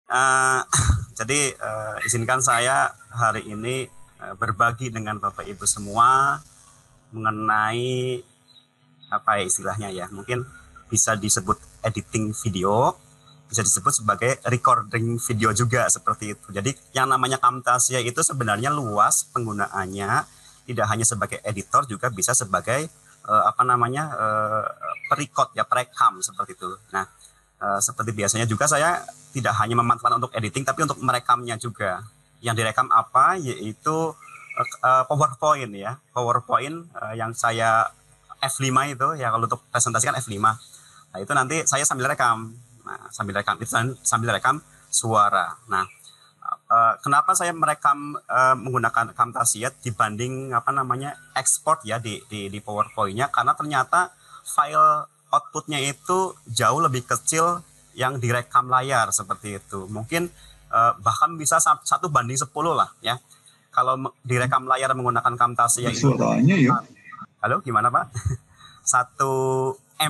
Eh, jadi izinkan saya hari ini berbagi dengan Bapak Ibu semua mengenai apa ya istilahnya ya, mungkin bisa disebut editing video, bisa disebut sebagai recording video juga seperti itu. Jadi yang namanya Camtasia itu sebenarnya luas penggunaannya, tidak hanya sebagai editor, juga bisa sebagai apa namanya perecord ya, perekam seperti itu. Nah, seperti biasanya juga saya tidak hanya memanfaatkan untuk editing, tapi untuk merekamnya juga. Yang direkam apa? Yaitu PowerPoint ya, PowerPoint yang saya F5 itu ya, kalau untuk presentasi kan F5. Nah, itu nanti saya sambil rekam. Nah, sambil rekam suara. Nah, kenapa saya merekam menggunakan Camtasia dibanding apa namanya export ya di PowerPoint-nya, karena ternyata file outputnya itu jauh lebih kecil yang direkam layar seperti itu. Mungkin bahkan bisa 1:10 lah ya. Kalau direkam layar menggunakan Camtasia itu. Suaranya ya. Halo, gimana Pak? 1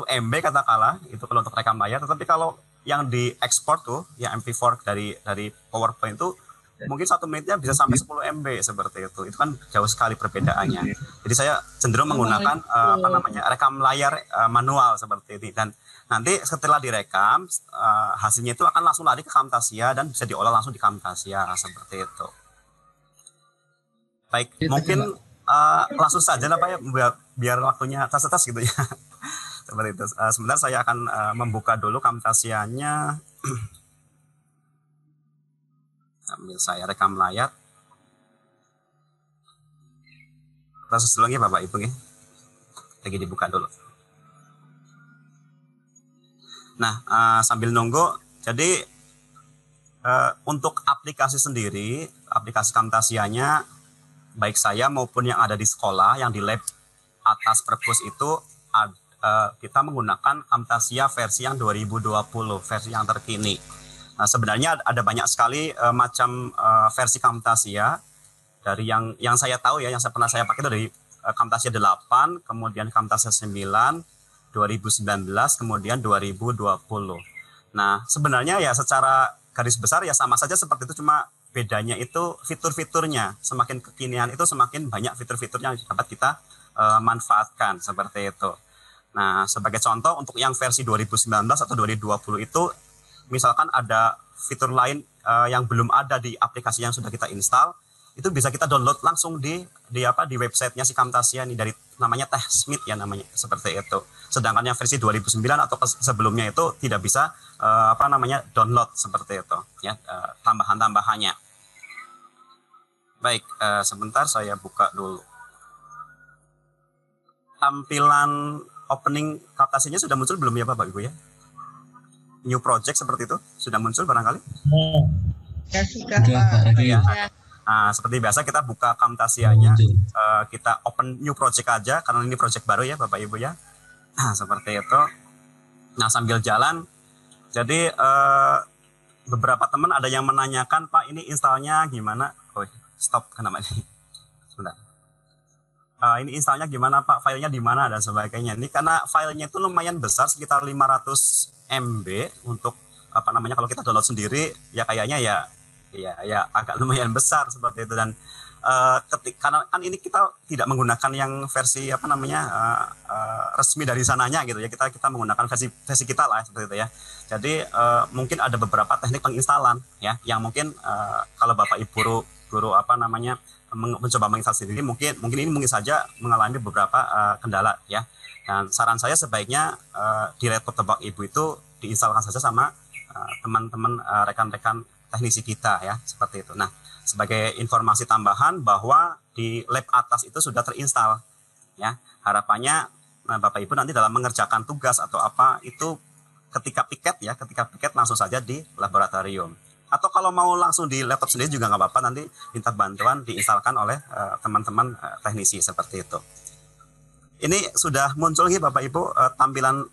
MB katakanlah itu kalau untuk rekam layar. Tetapi kalau yang diekspor tuh yang MP4 dari PowerPoint itu mungkin 1 menitnya bisa sampai 10 MB seperti itu. Itu kan jauh sekali perbedaannya. Jadi saya cenderung menggunakan apa namanya rekam layar manual seperti ini, dan nanti setelah direkam hasilnya itu akan langsung lari ke Camtasia dan bisa diolah langsung di Camtasia seperti itu. Baik, mungkin langsung saja lah Pak ya, biar waktunya tas-tas gitu ya. Seperti itu. Sebentar saya akan membuka dulu Camtasianya. Sambil saya rekam layar. Proses dulu ya Bapak Ibu ya. Lagi dibuka dulu. Nah, sambil nunggu, jadi untuk aplikasi sendiri, aplikasi Camtasianya, baik saya maupun yang ada di sekolah, yang di lab atas perpus itu, kita menggunakan Camtasia versi yang 2020, versi yang terkini. Nah, sebenarnya ada banyak sekali macam versi Camtasia. Dari yang saya tahu ya, yang pernah saya pakai itu dari Camtasia 8, kemudian Camtasia 9, 2019, kemudian 2020. Nah, sebenarnya ya secara garis besar ya sama saja seperti itu, cuma bedanya itu fitur-fiturnya. Semakin kekinian itu semakin banyak fitur-fitur yang dapat kita manfaatkan seperti itu. Nah, sebagai contoh untuk yang versi 2019 atau 2020 itu, misalkan ada fitur lain yang belum ada di aplikasi yang sudah kita install, itu bisa kita download langsung di websitenya si Camtasia nih, dari namanya TechSmith ya namanya, seperti itu. Sedangkan yang versi 2009 atau sebelumnya itu tidak bisa download seperti itu ya, tambahan-tambahannya. Baik, sebentar saya buka dulu. Tampilan opening Camtasianya sudah muncul belum ya Bapak Ibu ya? New project seperti itu sudah muncul barangkali? Ya sudah Pak. Ya. Nah, seperti biasa kita buka Camtasianya, kita open new project aja karena ini project baru ya Bapak Ibu ya. Nah, seperti itu. Nah, sambil jalan, jadi beberapa teman ada yang menanyakan, Pak ini installnya gimana? Oh, stop, kenapa ini? Sebentar. Ini installnya gimana Pak? Filenya di mana dan sebagainya. Ini karena filenya itu lumayan besar, sekitar 500 MB untuk kalau kita download sendiri ya kayaknya ya agak lumayan besar seperti itu. Dan karena kan ini kita tidak menggunakan yang versi resmi dari sananya gitu ya, kita menggunakan versi kita lah seperti itu ya. Jadi mungkin ada beberapa teknik penginstalan ya yang mungkin kalau Bapak Ibu guru mencoba menginstal sendiri, mungkin ini saja mengalami beberapa kendala ya. Dan saran saya sebaiknya di laptop Bapak Ibu itu diinstalkan saja sama teman-teman rekan-rekan teknisi kita ya, seperti itu. Nah, sebagai informasi tambahan bahwa di lab atas itu sudah terinstal ya. Harapannya Bapak Ibu nanti dalam mengerjakan tugas atau apa itu ketika piket langsung saja di laboratorium. Atau kalau mau langsung di laptop sendiri juga nggak apa-apa, nanti minta bantuan diinstalkan oleh teman-teman teknisi seperti itu. Ini sudah muncul nih Bapak Ibu tampilan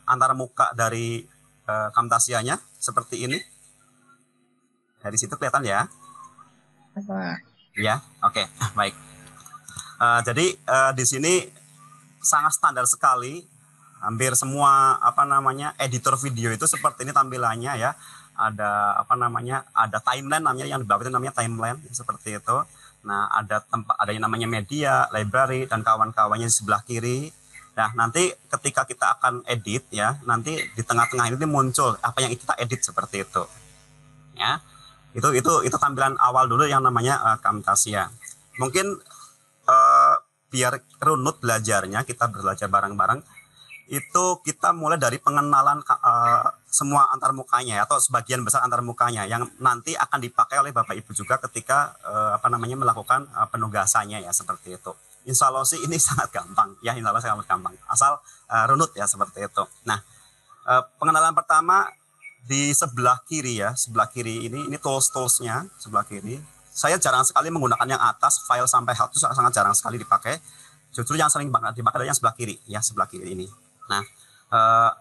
antara muka dari Camtasianya seperti ini. Dari situ kelihatan ya? Apa? Ya, oke, baik. Jadi di sini sangat standar sekali. Hampir semua editor video itu seperti ini tampilannya ya. ada apa namanya, ada timeline namanya, yang di bawah itu namanya timeline seperti itu. Nah, ada tempat, ada yang namanya media, library, dan kawan-kawannya di sebelah kiri. Nah, nanti ketika kita akan edit ya, nanti di tengah-tengah ini muncul apa yang kita edit seperti itu. Ya. Itu tampilan awal dulu yang namanya Camtasia. Mungkin biar runut belajarnya, kita belajar bareng-bareng. Itu kita mulai dari pengenalan semua antarmukanya atau sebagian besar antarmukanya yang nanti akan dipakai oleh Bapak Ibu juga ketika melakukan penugasannya ya, seperti itu. Insya Allah sih ini sangat gampang ya, insya Allah sangat gampang asal runut ya, seperti itu. Nah, pengenalan pertama di sebelah kiri ya, sebelah kiri ini tools-toolsnya sebelah kiri. Saya jarang sekali menggunakan yang atas, file sampai health itu sangat jarang sekali dipakai. Justru yang sering banget dipakai adalah yang sebelah kiri ya, sebelah kiri ini. Nah,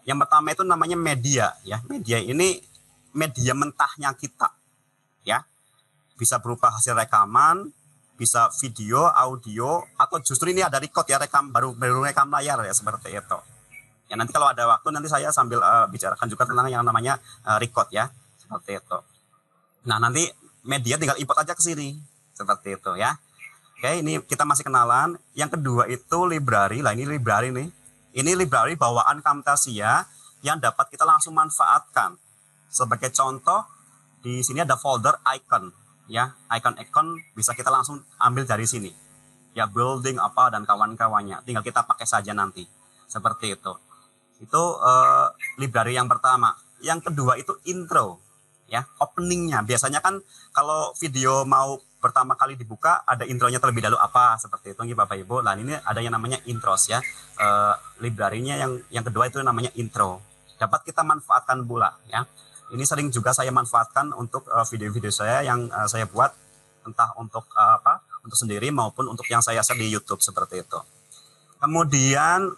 yang pertama itu namanya media ya. Media ini media mentahnya kita ya. Bisa berupa hasil rekaman, bisa video, audio, atau justru ini ada record ya, baru rekam layar ya, seperti itu. Ya, nanti kalau ada waktu nanti saya sambil bicarakan juga tentang yang namanya record ya, seperti itu. Nah, nanti media tinggal import aja ke sini seperti itu ya. Oke, ini kita masih kenalan. Yang kedua itu library. Lah, ini library nih. Ini library bawaan Camtasia yang dapat kita langsung manfaatkan. Sebagai contoh, di sini ada folder icon ya. Icon-icon bisa kita langsung ambil dari sini. Ya, building apa dan kawan-kawannya. Tinggal kita pakai saja nanti. Seperti itu. Itu library yang pertama. Yang kedua itu intro ya, openingnya. Biasanya kan kalau video mau pertama kali dibuka ada intronya terlebih dahulu apa, seperti itu Bapak Ibu. Nah, ini ada yang namanya intros ya. Library-nya yang kedua itu namanya intro. Dapat kita manfaatkan pula ya. Ini sering juga saya manfaatkan untuk video-video saya yang saya buat, entah untuk untuk sendiri maupun untuk yang saya share di YouTube seperti itu. Kemudian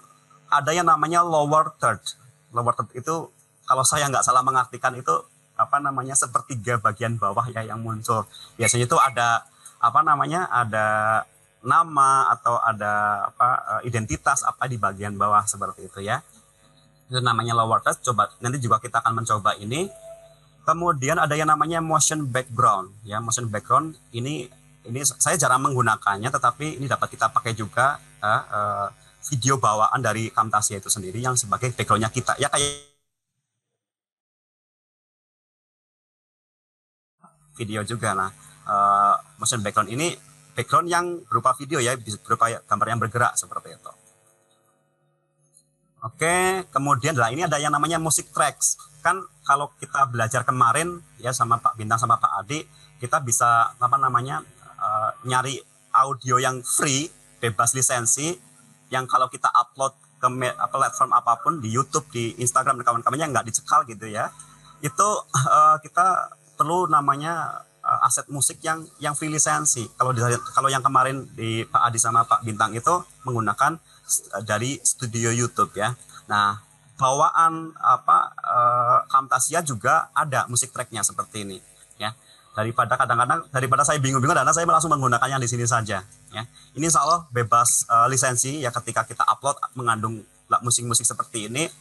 ada yang namanya lower third. Lower third itu kalau saya nggak salah mengartikan itu sepertiga bagian bawah ya yang muncul. Biasanya itu ada ada nama atau ada identitas di bagian bawah seperti itu ya. Itu namanya lower third. Coba nanti juga kita akan mencoba ini. Kemudian ada yang namanya motion background ya. Motion background ini saya jarang menggunakannya, tetapi ini dapat kita pakai juga video bawaan dari Camtasia itu sendiri yang sebagai backgroundnya kita ya, kayak video juga. Nah, motion background ini background yang berupa video ya, berupa gambar yang bergerak seperti itu. Oke, kemudian ini ada yang namanya music tracks. Kan kalau kita belajar kemarin ya sama Pak Bintang sama Pak Adi, kita bisa nyari audio yang free, bebas lisensi, yang kalau kita upload ke platform apapun di YouTube, di Instagram dan kawan-kawannya nggak dicekal gitu ya. Itu kita perlu namanya aset musik yang free lisensi. Kalau yang kemarin di Pak Adi sama Pak Bintang itu menggunakan dari studio YouTube ya. Nah, bawaan Camtasia juga ada musik tracknya seperti ini ya. Daripada saya bingung-bingung, karena saya langsung menggunakannya di sini saja ya. Ini insya Allah bebas lisensi ya, ketika kita upload mengandung musik-musik seperti ini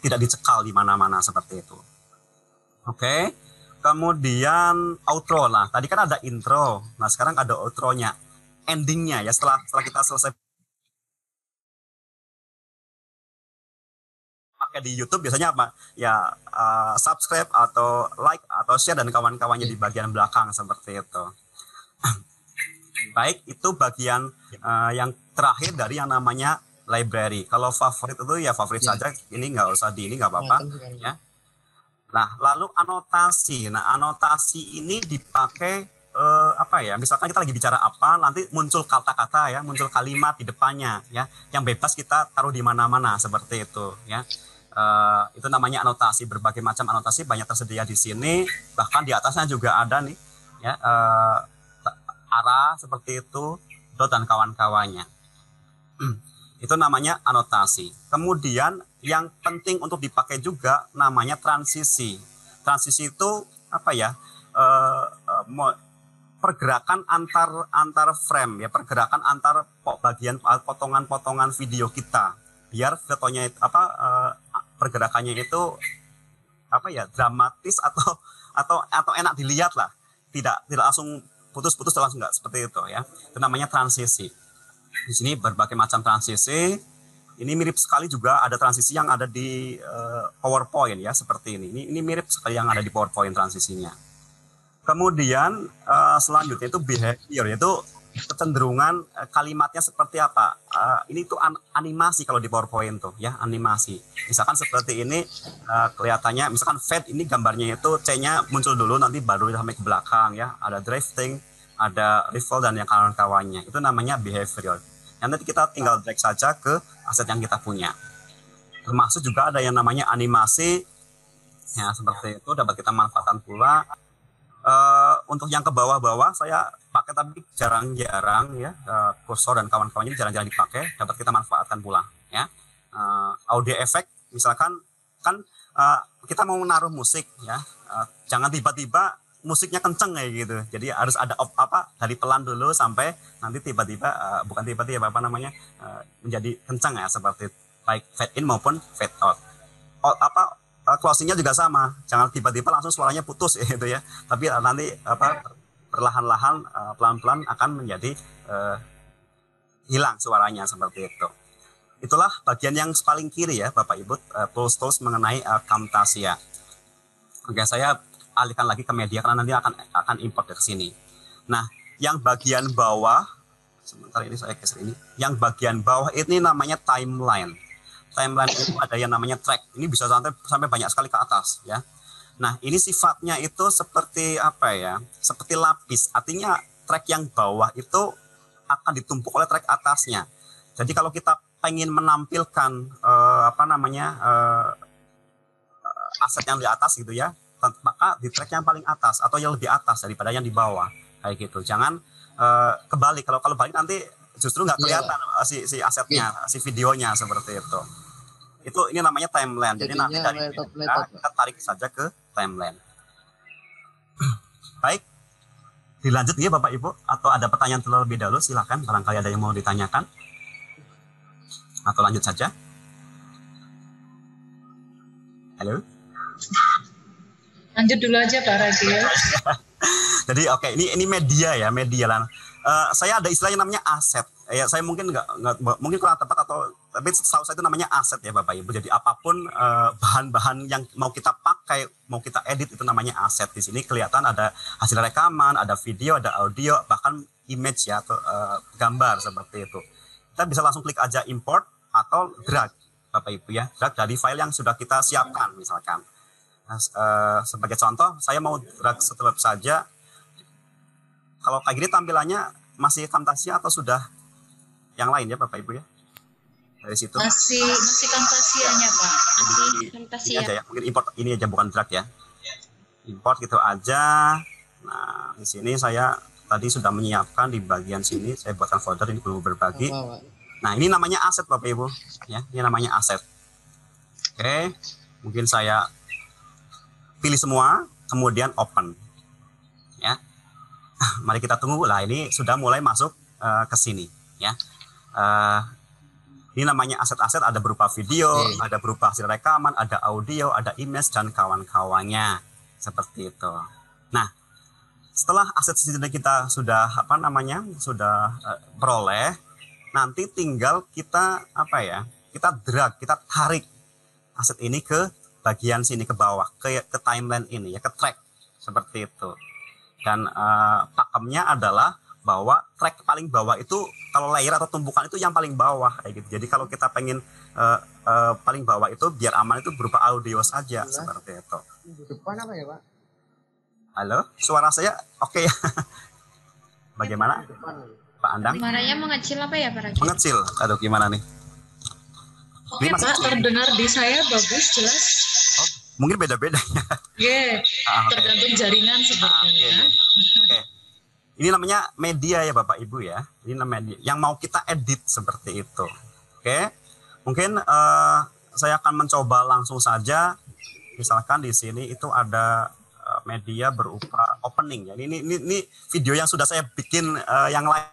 tidak dicekal di mana-mana seperti itu. Oke. Kemudian outro lah. Tadi kan ada intro. Nah, sekarang ada outro-nya. Endingnya ya, setelah kita selesai pakai di YouTube biasanya apa? Ya subscribe atau like atau share dan kawan-kawannya di bagian belakang seperti itu. Baik, itu bagian yang terakhir dari yang namanya library. Kalau favorit itu ya favorit saja. Ini nggak usah nggak apa-apa ya. Nah, lalu anotasi. Nah, anotasi ini dipakai misalkan kita lagi bicara apa, nanti muncul kata-kata ya, muncul kalimat di depannya ya, yang bebas kita taruh di mana-mana seperti itu ya. Itu namanya anotasi. Berbagai macam anotasi banyak tersedia di sini. Bahkan di atasnya juga ada nih ya, arah seperti itu, dot dan kawan-kawannya. Itu namanya anotasi. Kemudian yang penting untuk dipakai juga namanya transisi. Transisi itu pergerakan antar frame ya, pergerakan antar bagian potongan-potongan video kita, biar fotonya pergerakannya itu apa ya, dramatis atau enak dilihat lah, tidak langsung putus-putus langsung, nggak seperti itu ya. Itu namanya transisi. Di sini berbagai macam transisi. Ini mirip sekali juga ada transisi yang ada di PowerPoint ya, seperti ini. Ini mirip sekali yang ada di PowerPoint transisinya. Kemudian selanjutnya itu behavior, yaitu kecenderungan kalimatnya seperti apa. Ini tuh animasi kalau di PowerPoint tuh ya, animasi. Misalkan seperti ini kelihatannya, misalkan fade ini gambarnya itu C-nya muncul dulu, nanti baru sampai ke belakang ya. Ada drifting, ada riffle dan yang kawan-kawannya. Itu namanya behavior. Yang nanti kita tinggal drag saja ke aset yang kita punya. Termasuk juga ada yang namanya animasi, ya seperti itu dapat kita manfaatkan pula. Untuk yang ke bawah-bawah saya pakai tapi jarang-jarang ya, kursor dan kawan-kawannya jarang-jarang dipakai, dapat kita manfaatkan pula ya. Audio effect misalkan kan kita mau menaruh musik ya, jangan tiba-tiba musiknya kenceng kayak gitu, jadi harus ada dari pelan dulu sampai nanti tiba-tiba bukan tiba-tiba menjadi kenceng ya, seperti baik fade in maupun fade out. Closingnya juga sama, jangan tiba-tiba langsung suaranya putus gitu ya, tapi nanti perlahan-lahan pelan-pelan akan menjadi hilang suaranya seperti itu. Itulah bagian yang paling kiri ya Bapak Ibu, tools mengenai Camtasia. Oke, saya alihkan lagi ke media karena nanti akan import ke sini. Nah, yang bagian bawah, sebentar ini saya geser ini, yang bagian bawah ini namanya timeline. Timeline itu ada yang namanya track. Ini bisa sampai banyak sekali ke atas ya. Nah, ini sifatnya itu seperti apa ya? Seperti lapis. Artinya track yang bawah itu akan ditumpuk oleh track atasnya. Jadi kalau kita pengen menampilkan aset yang di atas gitu ya, maka di track yang paling atas atau yang lebih atas daripada yang di bawah kayak gitu. Jangan kebalik. Kalau balik nanti justru nggak kelihatan si asetnya, si videonya seperti itu. Ini namanya timeline. Jadi nanti dari kita tarik saja ke timeline. Baik, dilanjut ya Bapak Ibu, atau ada pertanyaan terlebih dahulu, silakan barangkali ada yang mau ditanyakan atau lanjut saja. Halo. Lanjut dulu aja Pak Ragil. Jadi ini media ya, media lah. Saya ada istilahnya namanya aset. Ya, saya mungkin mungkin kurang tepat tapi setahu saya itu namanya aset ya Bapak Ibu. Jadi apapun bahan-bahan yang mau kita pakai, mau kita edit, itu namanya aset. Di sini kelihatan ada hasil rekaman, ada video, ada audio, bahkan image ya, atau gambar seperti itu. Kita bisa langsung klik aja import atau drag Bapak Ibu ya, drag dari file yang sudah kita siapkan misalkan. Nah, sebagai contoh, saya mau drag setelep saja. Kalau kayak gini tampilannya masih Camtasia atau sudah yang lain ya Bapak Ibu ya? Dari situ. Masih Camtasianya Pak. Masih Camtasia. Ini aja ya, mungkin import ini aja, bukan drag ya. Import gitu aja. Nah, di sini saya tadi sudah menyiapkan di bagian sini, saya buatkan folder ini perlu berbagi. Nah, ini namanya aset Bapak Ibu ya, ini namanya aset. Oke, mungkin saya pilih semua, kemudian open ya. Mari kita tunggu lah, ini sudah mulai masuk ke sini ya. Ini namanya aset-aset, ada berupa video, ada berupa hasil rekaman, ada audio, ada image dan kawan-kawannya seperti itu. Nah, setelah aset sendiri kita sudah sudah peroleh, nanti tinggal kita kita drag, kita tarik aset ini ke bagian sini ke bawah, ke timeline ini ya, ke track seperti itu. Dan pakemnya adalah bahwa track paling bawah itu, kalau layer atau tumpukan itu yang paling bawah kayak gitu. Jadi kalau kita pengen paling bawah itu biar aman, itu berupa audio saja seperti itu. Depan apa ya Pak? Halo, suara saya oke ya? Bagaimana Pak Andang? Suaranya mengecil apa ya Pak Ragil? Mengecil, aduh gimana nih? Oke Pak, terdengar di saya bagus, jelas. Mungkin beda-beda ya. Tergantung jaringan sepertinya. Oke. Ini namanya media ya Bapak Ibu ya. Ini namanya media yang mau kita edit seperti itu. Oke. Mungkin saya akan mencoba langsung saja. Misalkan di sini itu ada media berupa opening ya. Ini video yang sudah saya bikin yang lain.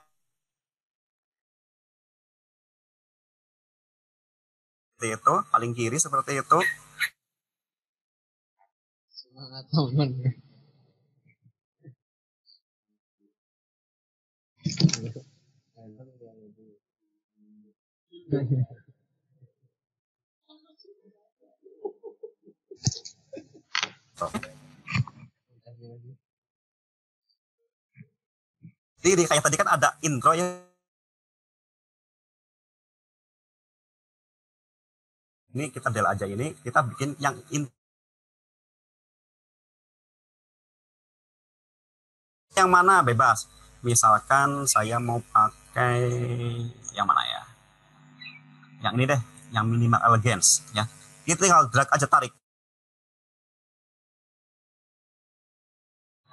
Seperti itu, paling kiri seperti itu. teman. Jadi kayak tadi kan ada intro ya. Ini kita del aja ini, kita bikin yang yang mana bebas. Misalkan saya mau pakai yang mana ya? Yang ini deh, yang minimal elegance ya. Kita tinggal drag aja, tarik.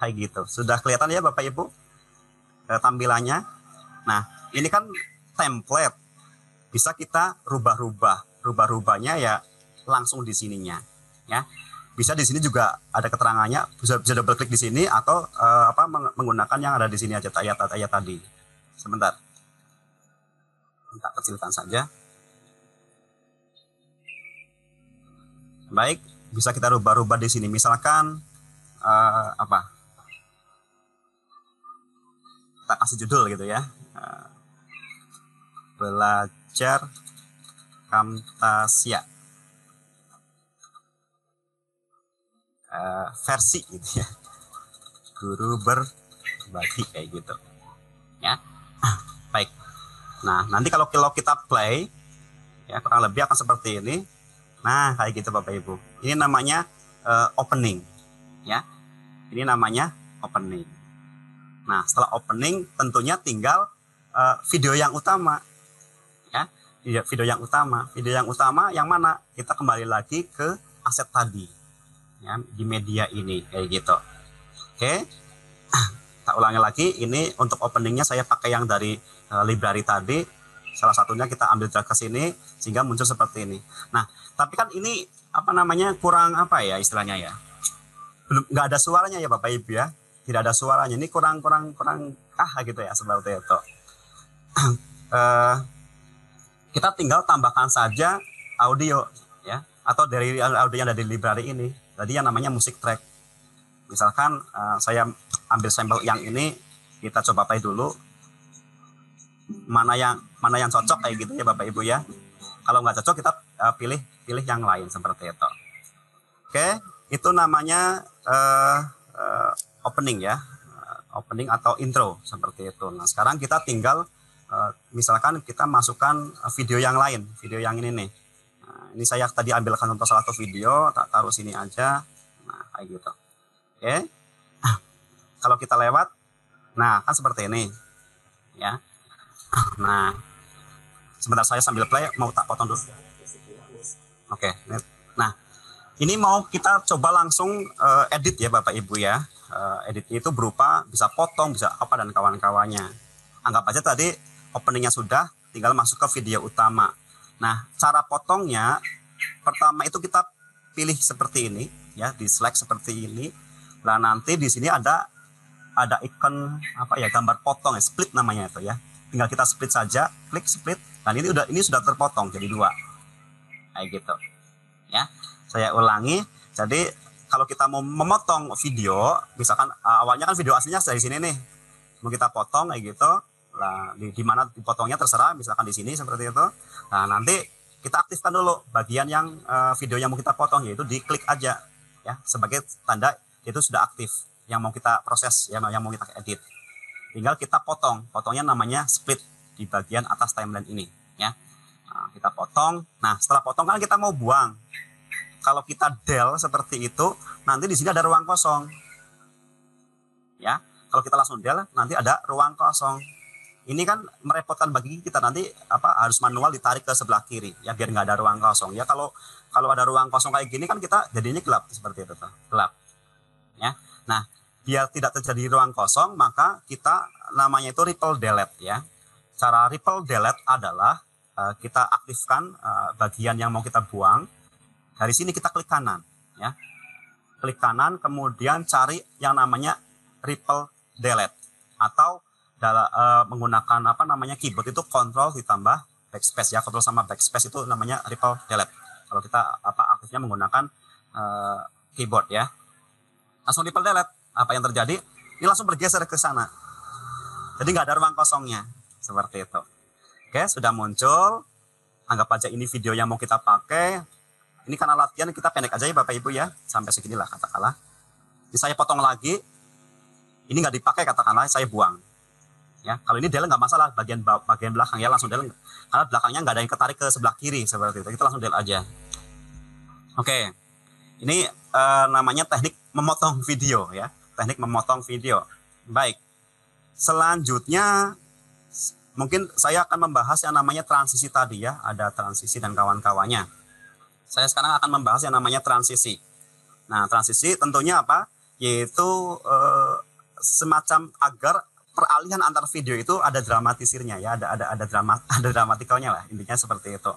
Kayak gitu. Sudah kelihatan ya Bapak Ibu tampilannya. Nah, ini kan template. Bisa kita rubah-rubah. Rubah-rubahnya ya langsung di sininya ya. Bisa di sini juga ada keterangannya, bisa double klik di sini atau menggunakan yang ada di sini aja ayat-ayat tadi. Sebentar. Kita kecilkan saja. Baik, bisa kita rubah-rubah di sini. Misalkan kita kasih judul gitu ya. Belajar Camtasia. Versi gitu ya. Guru berbagi kayak gitu. Ya. Baik. Nah, nanti kalau kita play ya kurang lebih akan seperti ini. Nah, kayak gitu Bapak Ibu. Ini namanya opening ya. Ini namanya opening. Nah, setelah opening tentunya tinggal video yang utama. Ya. Video yang utama. Video yang utama yang mana? Kita kembali lagi ke aset tadi. Ya, di media ini kayak gitu. Oke. Tak ulangi lagi, ini untuk openingnya saya pakai yang dari library tadi. Salah satunya kita ambil drag ke sini sehingga muncul seperti ini. Nah, tapi kan ini kurang ya istilahnya ya. Belum, nggak ada suaranya ya Bapak Ibu ya. Tidak ada suaranya. Ini kurang gitu ya seperti itu. Kita tinggal tambahkan saja audio ya, atau dari audio yang ada di library ini. Tadi yang namanya musik track. Misalkan saya ambil sampel yang ini, kita coba play dulu. Mana yang cocok kayak gitu ya Bapak Ibu ya. Kalau nggak cocok kita pilih yang lain seperti itu. Oke, itu namanya opening ya. Opening atau intro seperti itu. Nah, sekarang kita tinggal misalkan kita masukkan video yang lain, video yang ini nih. Ini saya tadi ambilkan contoh salah satu video, tak taruh sini aja. Nah, kayak gitu. Oke. Kalau kita lewat, nah kan seperti ini. Ya. Nah, sebentar saya sambil play, mau tak potong dulu. Oke. Nah, ini mau kita coba langsung edit ya Bapak Ibu ya. Edit itu berupa bisa potong, bisa apa dan kawan-kawannya. Anggap aja tadi openingnya sudah, tinggal masuk ke video utama. Nah, cara potongnya pertama itu kita pilih seperti ini ya, di select seperti ini. Nah, nanti di sini ada icon gambar potong ya, split namanya itu ya. Tinggal kita split saja, klik split. Dan ini sudah terpotong jadi 2. Kayak gitu. Ya. Saya ulangi. Jadi kalau kita mau memotong video, misalkan awalnya kan video aslinya dari sini nih. Mau kita potong kayak gitu. Nah, di mana dipotongnya terserah, misalkan di sini seperti itu. Nah, nanti kita aktifkan dulu bagian yang video yang mau kita potong, yaitu diklik aja ya sebagai tanda itu sudah aktif yang mau kita proses ya, yang mau kita edit. Tinggal kita potong. Potongnya namanya split di bagian atas timeline ini ya. Nah, kita potong. Nah, setelah potong kan kita mau buang. Kalau kita del seperti itu, nanti di sini ada ruang kosong. Ya. Kalau kita langsung del, nanti ada ruang kosong. Ini kan merepotkan bagi kita, nanti harus manual ditarik ke sebelah kiri ya biar nggak ada ruang kosong ya. Kalau ada ruang kosong kayak gini kan kita jadinya gelap seperti itu tuh, gelap ya. Nah, biar tidak terjadi ruang kosong maka kita namanya itu ripple delete ya. Cara ripple delete adalah kita aktifkan bagian yang mau kita buang. Dari sini kita klik kanan ya. Klik kanan kemudian cari yang namanya ripple delete atau menggunakan keyboard itu kontrol ditambah backspace ya. Kontrol sama backspace itu namanya ripple delete kalau kita aktifnya menggunakan keyboard ya. langsung di delete. Apa yang terjadi? Ini langsung bergeser ke sana. Jadi nggak ada ruang kosongnya. Seperti itu. Oke, sudah muncul. Anggap aja ini video yang mau kita pakai. Ini karena latihan kita pendek aja ya Bapak Ibu ya. Sampai seginilah katakanlah. Ini saya potong lagi. Ini nggak dipakai katakanlah, saya buang. Ya, kalau ini delete nggak masalah, bagian belakang ya langsung delete. Karena belakangnya nggak ada yang ketarik ke sebelah kiri seperti itu. Kita langsung delete aja. Oke. Ini namanya teknik memotong video ya. Teknik memotong video. Baik. Selanjutnya mungkin saya akan membahas yang namanya transisi tadi ya. Ada transisi dan kawan-kawannya. Saya sekarang akan membahas yang namanya transisi. Nah, transisi tentunya apa? Yaitu semacam agar peralihan antar video itu ada dramatisirnya ya, ada dramatikalnya lah, intinya seperti itu.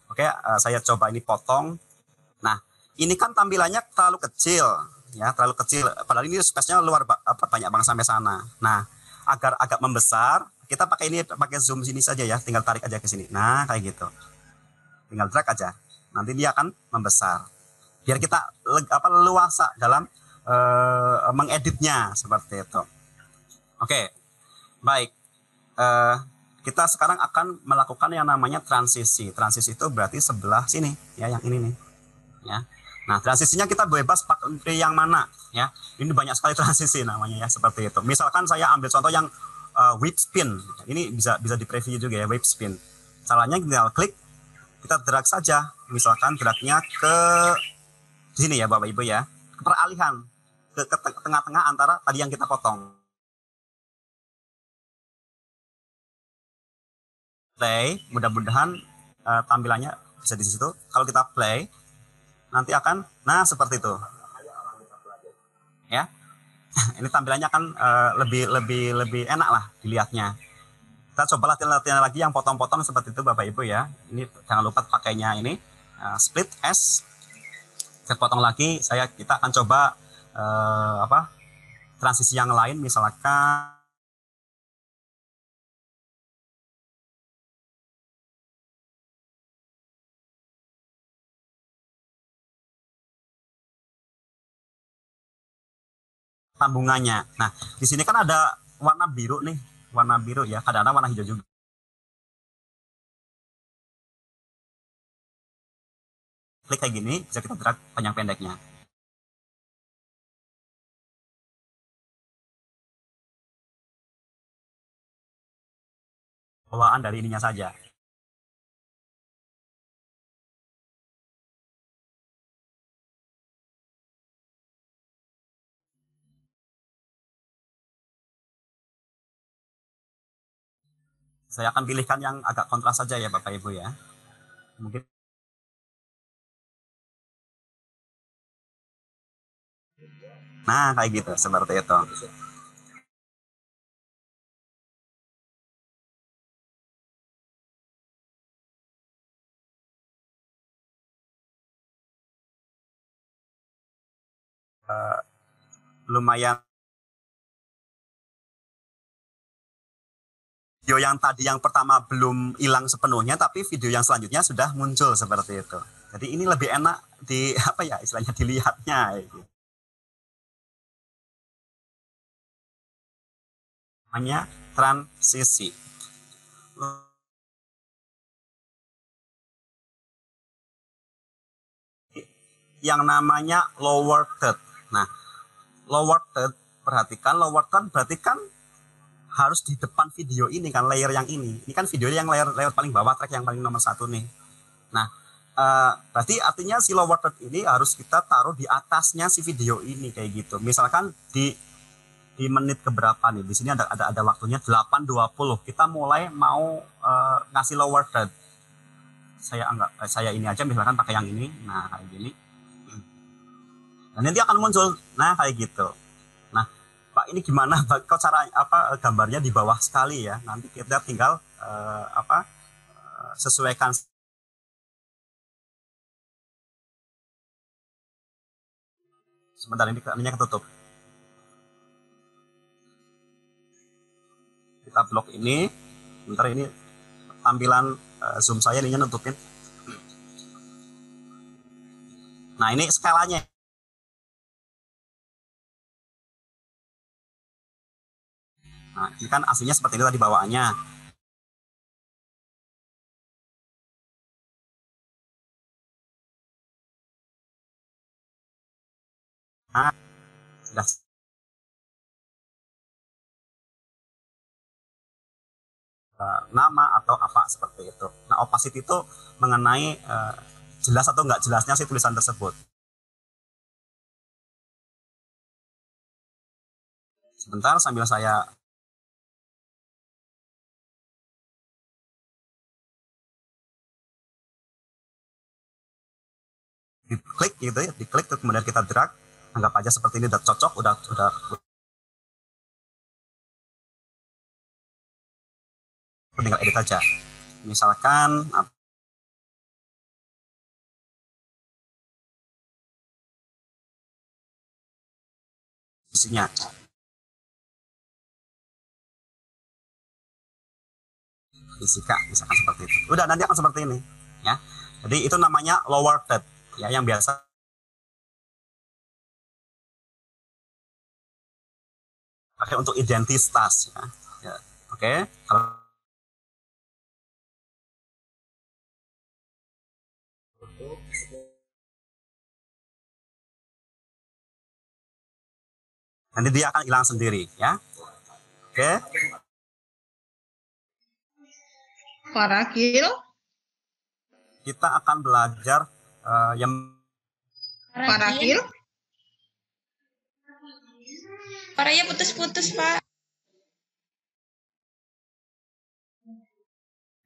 Oke, saya coba ini potong. Nah, ini kan tampilannya terlalu kecil ya, terlalu kecil. Padahal ini space-nya luar banyak banget sampai sana. Nah, agar agak membesar, kita pakai zoom sini saja ya, tinggal tarik aja ke sini. Nah, kayak gitu. Tinggal drag aja. Nanti dia akan membesar. Biar kita leluasa dalam mengeditnya seperti itu. Oke. Baik, kita sekarang akan melakukan yang namanya transisi. Transisi itu berarti sebelah sini, ya, yang ini nih, ya. Nah, transisinya kita bebas pakai yang mana, ya. Ini banyak sekali transisi namanya ya, seperti itu. Misalkan saya ambil contoh yang whip spin. Ini bisa di preview juga ya, whip spin. Caranya tinggal klik, kita drag saja. Misalkan dragnya ke sini ya, Bapak Ibu ya, ke peralihan ke tengah-tengah antara tadi yang kita potong. Play, mudah-mudahan tampilannya bisa di situ. Kalau kita play, nanti akan, nah seperti itu, ya. Ini tampilannya akan lebih enak lah dilihatnya. Kita coba latihan lagi yang potong-potong seperti itu Bapak Ibu ya. Ini jangan lupa pakainya ini split S. Saya potong lagi. Kita akan coba transisi yang lain, misalkan. Sambungannya. Nah, di sini kan ada warna biru nih, warna biru ya. Kadang-kadang warna hijau juga. Klik kayak gini, bisa kita drag panjang pendeknya. Bawaan dari ininya saja. Saya akan pilihkan yang agak kontras saja ya Bapak Ibu ya. Mungkin nah kayak gitu, seperti itu. Lumayan. Video yang tadi yang pertama belum hilang sepenuhnya, tapi video yang selanjutnya sudah muncul seperti itu. Jadi ini lebih enak di apa ya istilahnya dilihatnya. Gitu. Namanya transisi. Yang namanya lower third. Nah, lower third, perhatikan lower third berarti kan harus di depan video ini kan, layer yang ini. Ini kan video yang layer paling bawah, track yang paling nomor 1 nih. Nah, berarti artinya si lower third ini harus kita taruh di atasnya si video ini kayak gitu. Misalkan di menit keberapa nih? Di sini ada waktunya 8:20. Kita mulai mau ngasih lower third. Saya ini aja misalkan pakai yang ini. Nah, kayak gini. Dan nanti akan muncul. Nah, kayak gitu. Nah, Pak ini gimana kok cara gambarnya di bawah sekali ya. Nanti kita tinggal sesuaikan. Sebentar ini ketutup. Kita blok ini. Bentar ini tampilan zoom saya ininya nutupin. Nah, ini skalanya. Ini kan aslinya seperti itu tadi bawaannya. Nah, sudah nama atau apa seperti itu. Nah, opacity itu mengenai jelas atau nggak jelasnya si tulisan tersebut. Sebentar sambil saya diklik gitu ya, diklik kemudian kita drag, anggap aja seperti ini udah cocok, udah tinggal edit aja. Misalkan isinya fisika misalkan seperti itu. Udah nanti akan seperti ini ya. Jadi itu namanya lower third ya, yang biasa pakai untuk identitas ya. Ya. Oke, kalau nanti dia akan hilang sendiri ya. Oke. Pak Rakil. Kita akan belajar yang Pak Rakil. Suaranya putus-putus, Pak.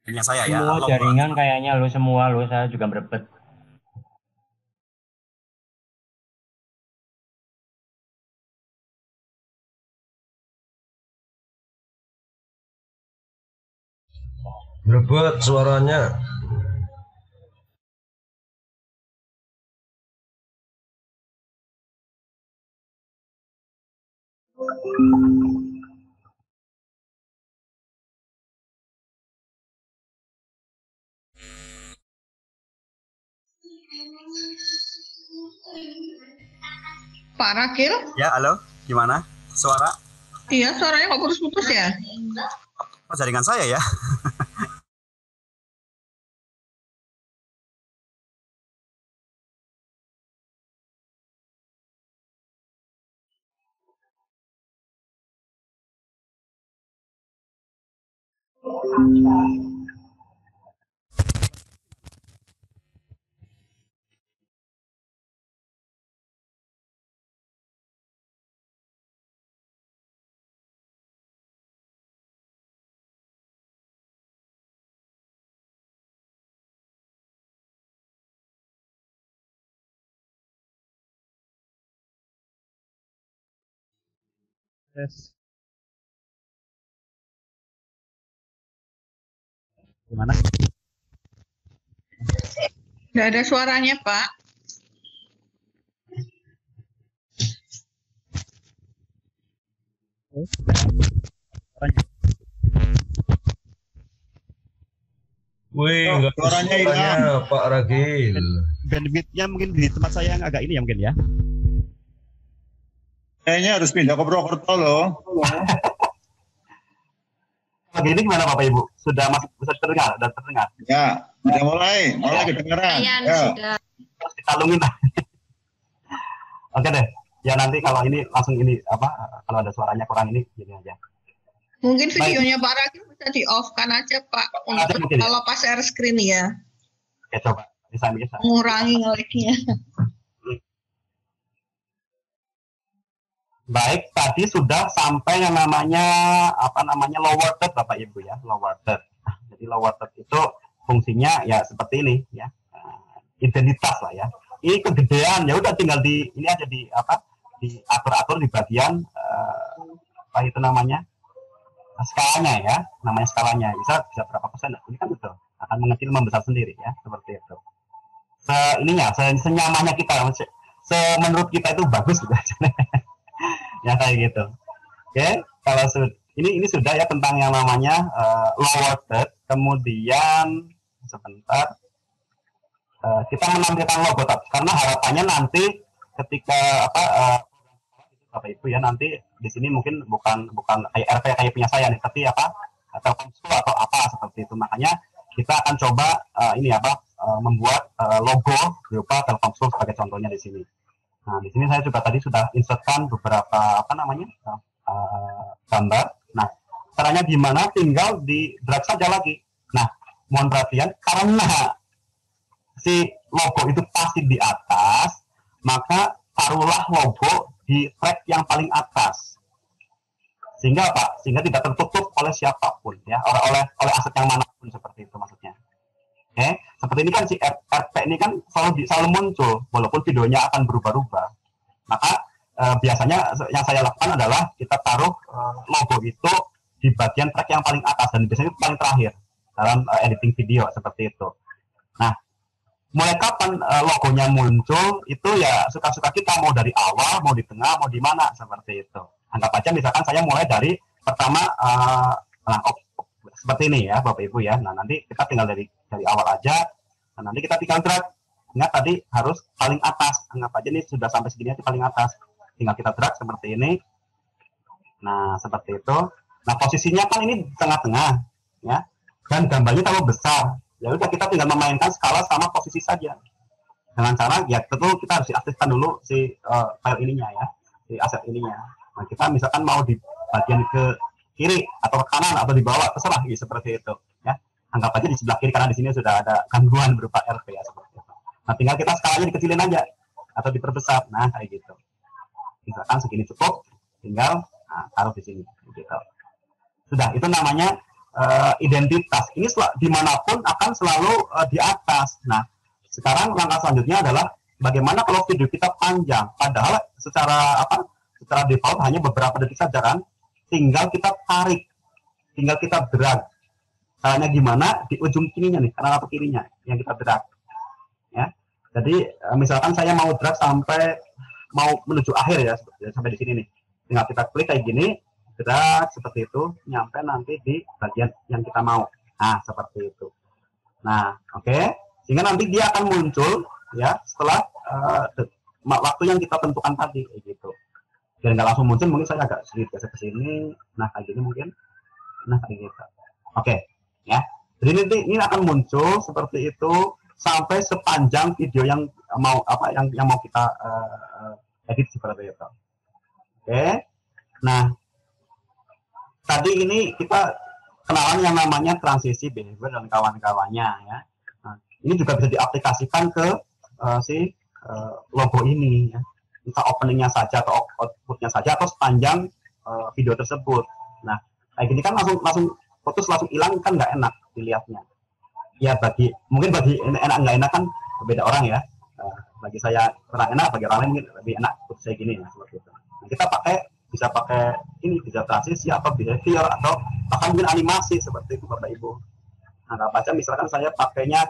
punya saya ya. Semua jaringan kayaknya lo semua lo, saya juga berebet. Berebut suaranya. Pak Rakil. Ya, halo. Gimana? Suara? Iya, suaranya kok putus-putus ya? Oh, jaringan saya ya. Yes. Gimana? Nggak ada suaranya, Pak. Wih, nggak ada suaranya hilang. Pak Ragil. Bandwidthnya mungkin di tempat saya yang agak ini ya mungkin ya. Kayaknya harus pindah ke Purwokerto loh. Oke, ini gimana Bapak Ibu? Sudah masih bisa terdengar? Sudah terdengar? Ya, sudah mulai kedengaran. Ayan, Ya. sudah. Kita lungin. Oke deh. Ya nanti kalau ini langsung ini apa? Kalau ada suaranya kurang ini gini aja. Mungkin videonya Pak Rakil bisa di-off-kan aja, Pak. Untuk mungkin, ya? kalau pas share screen ya. Oke, coba. Bisa. Mengurangi ngeliknya. Baik, tadi sudah sampai yang namanya lower third Bapak Ibu ya, lower third. Jadi lower third itu fungsinya ya seperti ini ya, identitas lah ya. Ini kegedean ya udah tinggal di ini aja di diatur-atur di bagian apa itu namanya skalanya ya, namanya skalanya bisa berapa persen? Ini kan betul akan mengecil membesar sendiri ya seperti itu. Senyamannya kita, menurut kita itu bagus gitu aja. Ya kayak gitu. Oke, kalau ini sudah ya tentang yang namanya lower third. Kemudian sebentar kita menampilkan logo karena harapannya nanti ketika Bapak Ibu ya nanti di sini mungkin bukan kayak RP kayak punya saya nih, tapi apa Telkomsel atau apa seperti itu. Makanya kita akan coba membuat logo berupa Telkomsel sebagai contohnya di sini. Nah, di sini saya juga tadi sudah insertkan beberapa gambar. Nah, caranya gimana? Tinggal di drag saja lagi. Nah, mohon perhatian karena si logo itu pasti di atas, maka taruhlah logo di track yang paling atas. Sehingga apa? Sehingga tidak tertutup oleh siapapun ya, oleh aset yang manapun seperti itu maksudnya. Oke, seperti ini kan si RP ini kan selalu muncul walaupun videonya akan berubah-ubah. Maka biasanya yang saya lakukan adalah kita taruh logo itu di bagian track yang paling atas dan biasanya itu paling terakhir dalam editing video seperti itu. Nah, mulai kapan logonya muncul itu ya suka-suka kita, mau dari awal, mau di tengah, mau di mana seperti itu. Anggap aja misalkan saya mulai dari pertama seperti ini ya Bapak Ibu ya. Nah, nanti kita tinggal dari awal aja. Nah, nanti kita tinggal drag. Ingat tadi harus paling atas. Anggap aja ini sudah sampai segini di paling atas. Tinggal kita drag seperti ini. Nah, seperti itu. Nah, posisinya kan ini tengah-tengah ya. Dan gambarnya terlalu besar. Ya udah kita tinggal memainkan skala sama posisi saja. Dengan cara ya tentu kita harus diaktifkan dulu si file ininya ya. Si aset ininya. Nah, kita misalkan mau di bagian ke kiri atau ke kanan atau di bawah, terserah ya, seperti itu ya. Anggap aja di sebelah kiri karena di sini sudah ada gangguan berupa RP ya seperti itu. Nah, tinggal kita skalanya dikecilin aja atau diperbesar. Nah, kayak gitu. Misalkan segini cukup, tinggal taruh di sini gitu. Sudah, itu namanya identitas. Ini dimanapun akan selalu di atas. Nah, sekarang langkah selanjutnya adalah bagaimana kalau video kita panjang, padahal secara default hanya beberapa detik saja kan, tinggal kita tarik, tinggal kita drag. Caranya gimana? Di ujung kirinya nih, kanan atau kirinya yang kita drag. Ya, jadi misalkan saya mau drag sampai mau menuju akhir ya, sampai di sini nih, tinggal kita klik kayak gini, drag seperti itu, nyampe nanti di bagian yang kita mau. Nah, seperti itu. Nah, oke. Sehingga nanti dia akan muncul ya setelah waktu yang kita tentukan tadi, gitu. Dan nggak langsung muncul, mungkin saya agak sedikit geser ke sini. Nah, kayak gini mungkin. Nah, kayak gitu. Oke, ya. Jadi nanti ini akan muncul seperti itu sampai sepanjang video yang mau kita edit seperti itu. Oke. Nah, tadi ini kita kenalan yang namanya transisi behavior dan kawan-kawannya ya. Nah, ini juga bisa diaplikasikan ke logo ini ya. Bisa openingnya saja atau outputnya saja atau sepanjang video tersebut. Nah, kayak gini kan langsung putus, langsung hilang kan nggak enak dilihatnya. Ya mungkin bagi enak nggak enak kan beda orang ya. Bagi saya kurang enak, bagi orang lain mungkin lebih enak putus kayak gini ya seperti itu. Nah, kita bisa pakai ini, bisa transisi atau behavior atau bahkan mungkin animasi seperti itu Bapak Ibu. Nah, baca misalkan saya pakainya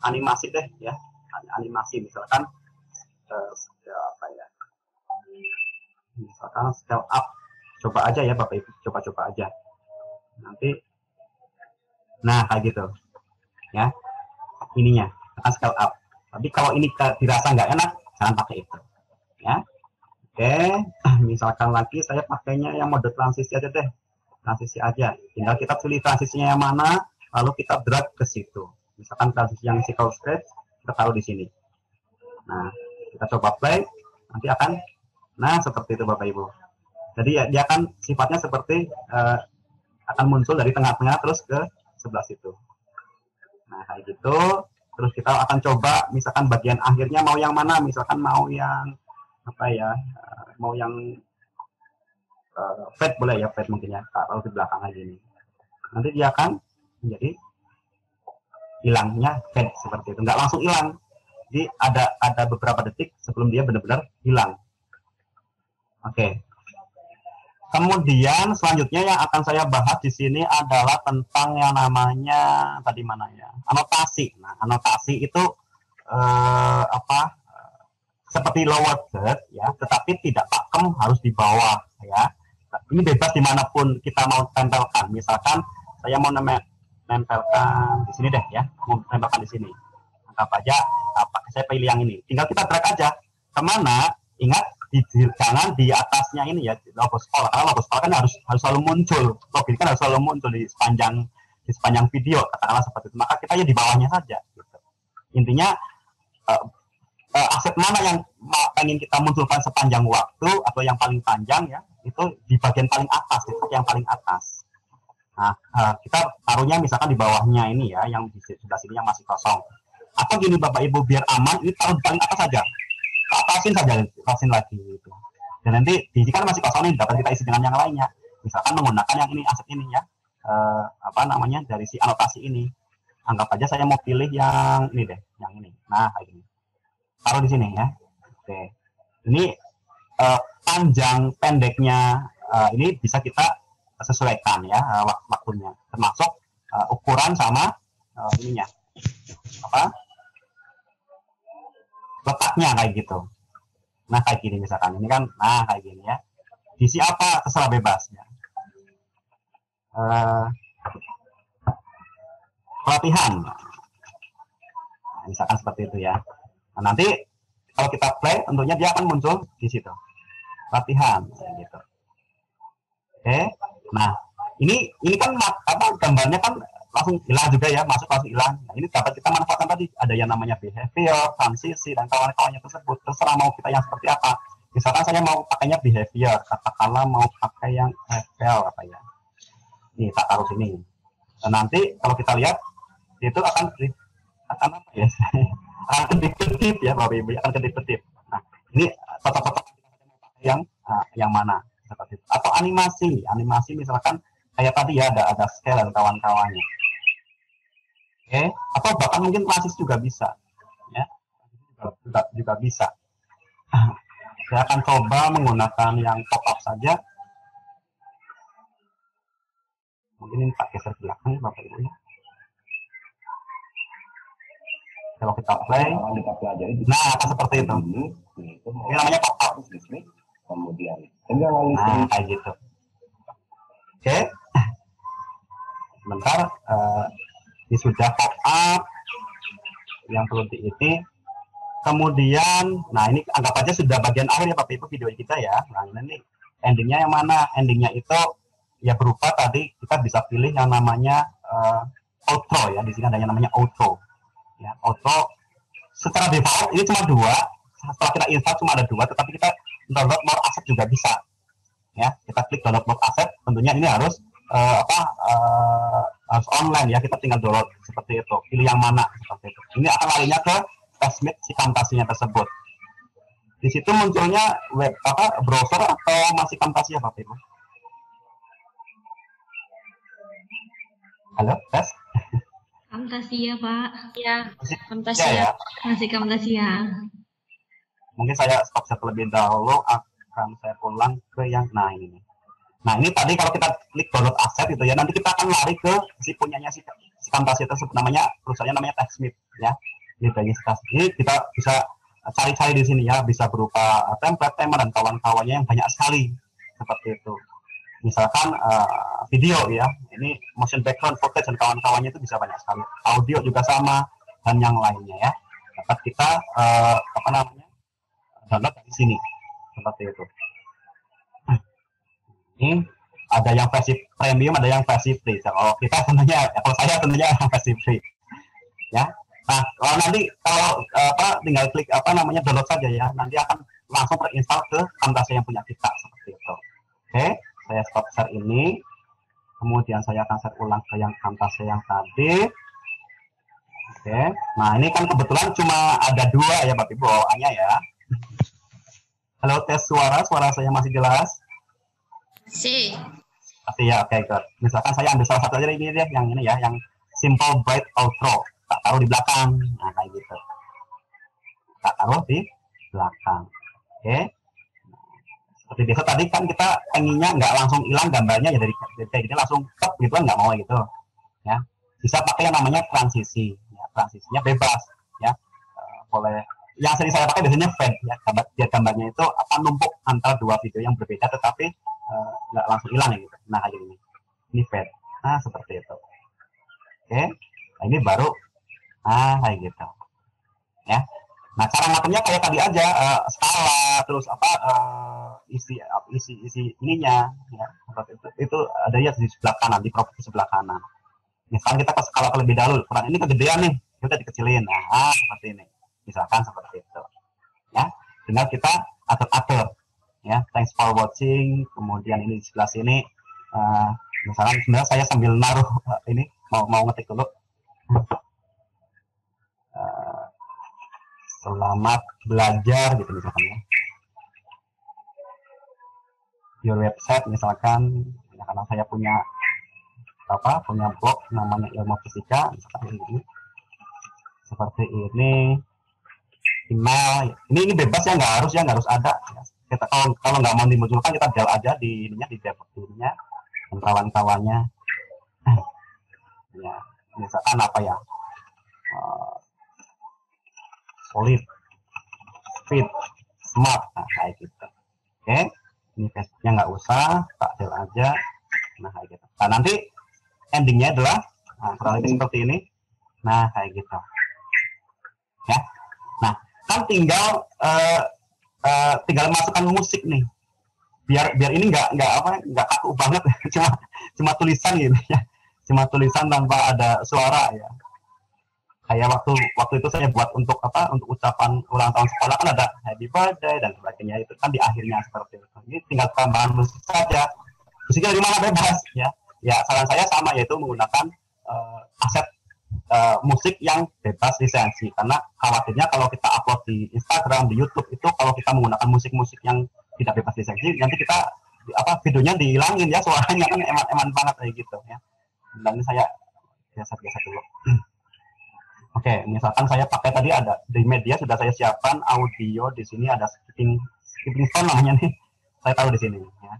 animasi deh ya. Animasi misalkan misalkan scale up, coba aja ya Bapak Ibu, coba aja nanti. Nah, kayak gitu ya ininya akan scale up. Tapi kalau ini dirasa nggak enak, jangan pakai itu ya. Oke, misalkan lagi saya pakainya yang mode transisi aja deh, transisi aja. Tinggal kita pilih transisinya yang mana, lalu kita drag ke situ. Misalkan transisi yang cycle stage kita taruh di sini. Nah, kita coba play, nanti akan, nah seperti itu Bapak Ibu. Jadi ya, dia akan sifatnya seperti akan muncul dari tengah-tengah terus ke sebelah situ. Nah, kayak gitu. Terus kita akan coba, misalkan bagian akhirnya mau yang mana, misalkan mau yang mau yang fade boleh ya, fade mungkin ya, taruh di belakang aja ini. Nanti dia akan menjadi hilangnya fade seperti itu, nggak langsung hilang. Jadi ada beberapa detik sebelum dia benar-benar hilang. Oke. Kemudian selanjutnya yang akan saya bahas di sini adalah tentang yang namanya tadi mana ya, anotasi. Nah, anotasi itu seperti lower third ya, tetapi tidak pakem harus di bawah ya. Ini bebas dimanapun kita mau tempelkan. Misalkan saya mau nempelkan di sini deh ya, mau nempelkan di sini. Anggap aja saya pilih yang ini. Tinggal kita drag aja kemana. Ingat jangan di atasnya ini ya logo sekolah, karena logo sekolah kan harus selalu muncul, logo ini kan harus selalu muncul di sepanjang video, katakanlah seperti itu. Maka kita ya di bawahnya saja gitu. Intinya aset mana yang ingin kita munculkan sepanjang waktu atau yang paling panjang ya, itu di bagian paling atas, itu yang paling atas. Nah, kita taruhnya misalkan di bawahnya ini ya, yang di sebelah sini yang masih kosong. Atau gini Bapak Ibu, biar aman, ini taruh di paling atas saja. Atasin saja, atasin lagi gitu. Dan nanti di sini kan masih kosong nih, dapat kita isi dengan yang lainnya. Misalkan menggunakan yang ini, aset ini ya, dari si anotasi ini. Anggap aja saya mau pilih yang ini deh, yang ini. Nah, kayak gini. Taruh di sini ya. Oke. Ini panjang pendeknya ini bisa kita sesuaikan ya waktunya, termasuk ukuran sama ininya letaknya kayak gitu. Nah kayak gini misalkan ini kan, nah kayak gini ya, diisi apa terserah bebas ya. Pelatihan, nah, misalkan seperti itu ya. Nah, nanti kalau kita play tentunya dia akan muncul di situ pelatihan gitu. Oke. Nah, ini kan gambarnya kan langsung hilang juga ya, masuk langsung hilang. Nah, ini dapat kita manfaatkan tadi, ada yang namanya behavior, transisi, dan kawan-kawannya tersebut. Terserah mau kita yang seperti apa. Misalkan saya mau pakainya behavior, katakanlah mau pakai yang FL apa ya. Nih, tak taruh sini. Dan nanti kalau kita lihat, itu akan apa ya? Akan kedip-kedip ya, Bapak Ibu, akan kedip-kedip. Nah, ini foto-foto yang mana? Seperti itu. Atau animasi misalkan kayak tadi ya, ada scale dan kawan-kawannya. Oke, atau bahkan mungkin transis juga bisa ya, juga bisa. Saya akan coba menggunakan yang pop up saja, mungkin ini pakai geser belakang Bapak Ibu ya. Kalau kita play, nah akan seperti itu. Ini namanya pop up. Kemudian nah kayak gitu. Oke, sebentar, ini sudah pop up yang perlu ini. Kemudian, nah ini anggap aja sudah bagian akhir ya Bapak Ibu video kita ya. Nah ini endingnya yang mana? Endingnya itu ya berupa tadi kita bisa pilih yang namanya outro ya. Di sini ada yang namanya outro. Ya, outro secara default ini cuma 2. Setelah kita install cuma ada 2, tetapi kita download more asset juga bisa. Ya, kita klik download more asset. Tentunya ini harus harus online ya. Kita tinggal download seperti itu. Pilih yang mana seperti itu. Ini akan larinya ke TestMate si Camtasia tersebut. Di situ munculnya web browser atau masih Camtasia Bapak Ibu? Halo, tes? Camtasia Pak. Ya, Camtasia ya. Masih Camtasia. Mungkin saya stop terlebih dahulu, akan saya pulang ke yang ini. Nah ini tadi kalau kita klik download aset gitu ya, nanti kita akan lari ke si punyanya si Camtasia tersebut, namanya perusahaannya namanya TestMate ya. Ini kita bisa cari-cari di sini ya, bisa berupa template, tema dan kawan-kawannya yang banyak sekali seperti itu. Misalkan video ya, ini motion background, footage dan kawan-kawannya itu bisa banyak sekali. Audio juga sama dan yang lainnya ya. Dapat kita download dari sini seperti itu. Ini ada yang versi premium, ada yang versi free. Kalau kita tentunya, kalau saya tentunya yang versi free ya. Nah, kalau nanti tinggal klik download saja ya, nanti akan langsung terinstall ke Camtasia yang punya kita seperti itu. Oke, saya stop share ini, kemudian saya akan share ulang ke yang Camtasia yang tadi. Oke, nah ini kan kebetulan cuma ada 2 ya Bapak Ibu bawaannya ya. Halo, tes suara saya masih jelas? Si. Masih ya, oke good. Misalkan saya ambil salah satu aja ini deh, yang ini ya, yang simple bright outro. Tak taruh di belakang, nah kayak gitu. Tak taruh di belakang, oke. Seperti biasa tadi kan kita pengennya nggak langsung hilang gambarnya ya dari kayak gini langsung cut gitu kan, nggak mau gitu, ya. Bisa pakai yang namanya transisi, ya, transisinya bebas, ya. Boleh. Yang sering saya pakai biasanya fade, ya, biar gambarnya itu akan numpuk antara 2 video yang berbeda, tetapi nggak langsung hilang ya gitu. Nah kayak gini, ini fade, nah seperti itu, oke. Nah, ini baru. Kayak gitu. Ya. Nah, cara ngaturnya kayak tadi aja, skala, terus apa, isi ininya, ya, itu ada ya di sebelah kanan, di properti sebelah kanan. Misalkan kita ke skala terlebih dahulu, ukuran ini kegedean nih, kita dikecilin, nah, seperti ini, misalkan seperti itu, ya, tinggal kita atur-atur, ya. Thanks for watching. Kemudian ini di sebelah sini, misalkan sebenarnya saya sambil naruh ini mau ngetik dulu. Selamat belajar gitu misalkan ya. Your website misalkan, ya, karena saya punya blog namanya Ilmu Fisika misalkan ini. Seperti ini. Email, ini bebas ya, nggak harus ada. Ya. Kita kalau nggak mau dimunculkan kita del aja di ininya, di dashboardnya dan kawan-kawannya. Ya, misalkan apa ya? Solid, fit, smart, nah kayak gitu. Oke, ini testnya nggak usah, tak del aja. Nah kayak gitu. Nah nanti endingnya adalah kurang lebih seperti ini. Nah kayak gitu. Ya. Nah kan tinggal masukkan musik nih. Biar ini nggak kaku banget, cuma tulisan gitu ya. Cuma tulisan tanpa ada suara ya. Kayak waktu itu saya buat untuk ucapan ulang tahun sekolah kan ada happy birthday dan sebagainya, itu kan di akhirnya seperti itu. Ini tinggal tambahan musik saja. Musiknya dari mana bebas ya. Ya saran saya sama, yaitu menggunakan aset musik yang bebas lisensi, karena khawatirnya kalau kita upload di Instagram, di YouTube itu kalau kita menggunakan musik-musik yang tidak bebas lisensi, nanti kita videonya dihilangin ya, suaranya kan eman banget kayak gitu ya. Dan ini saya biasa dulu. Oke, misalkan saya pakai tadi ada di media sudah saya siapkan audio, di sini ada skipping sound namanya nih. Saya tahu di sini ya.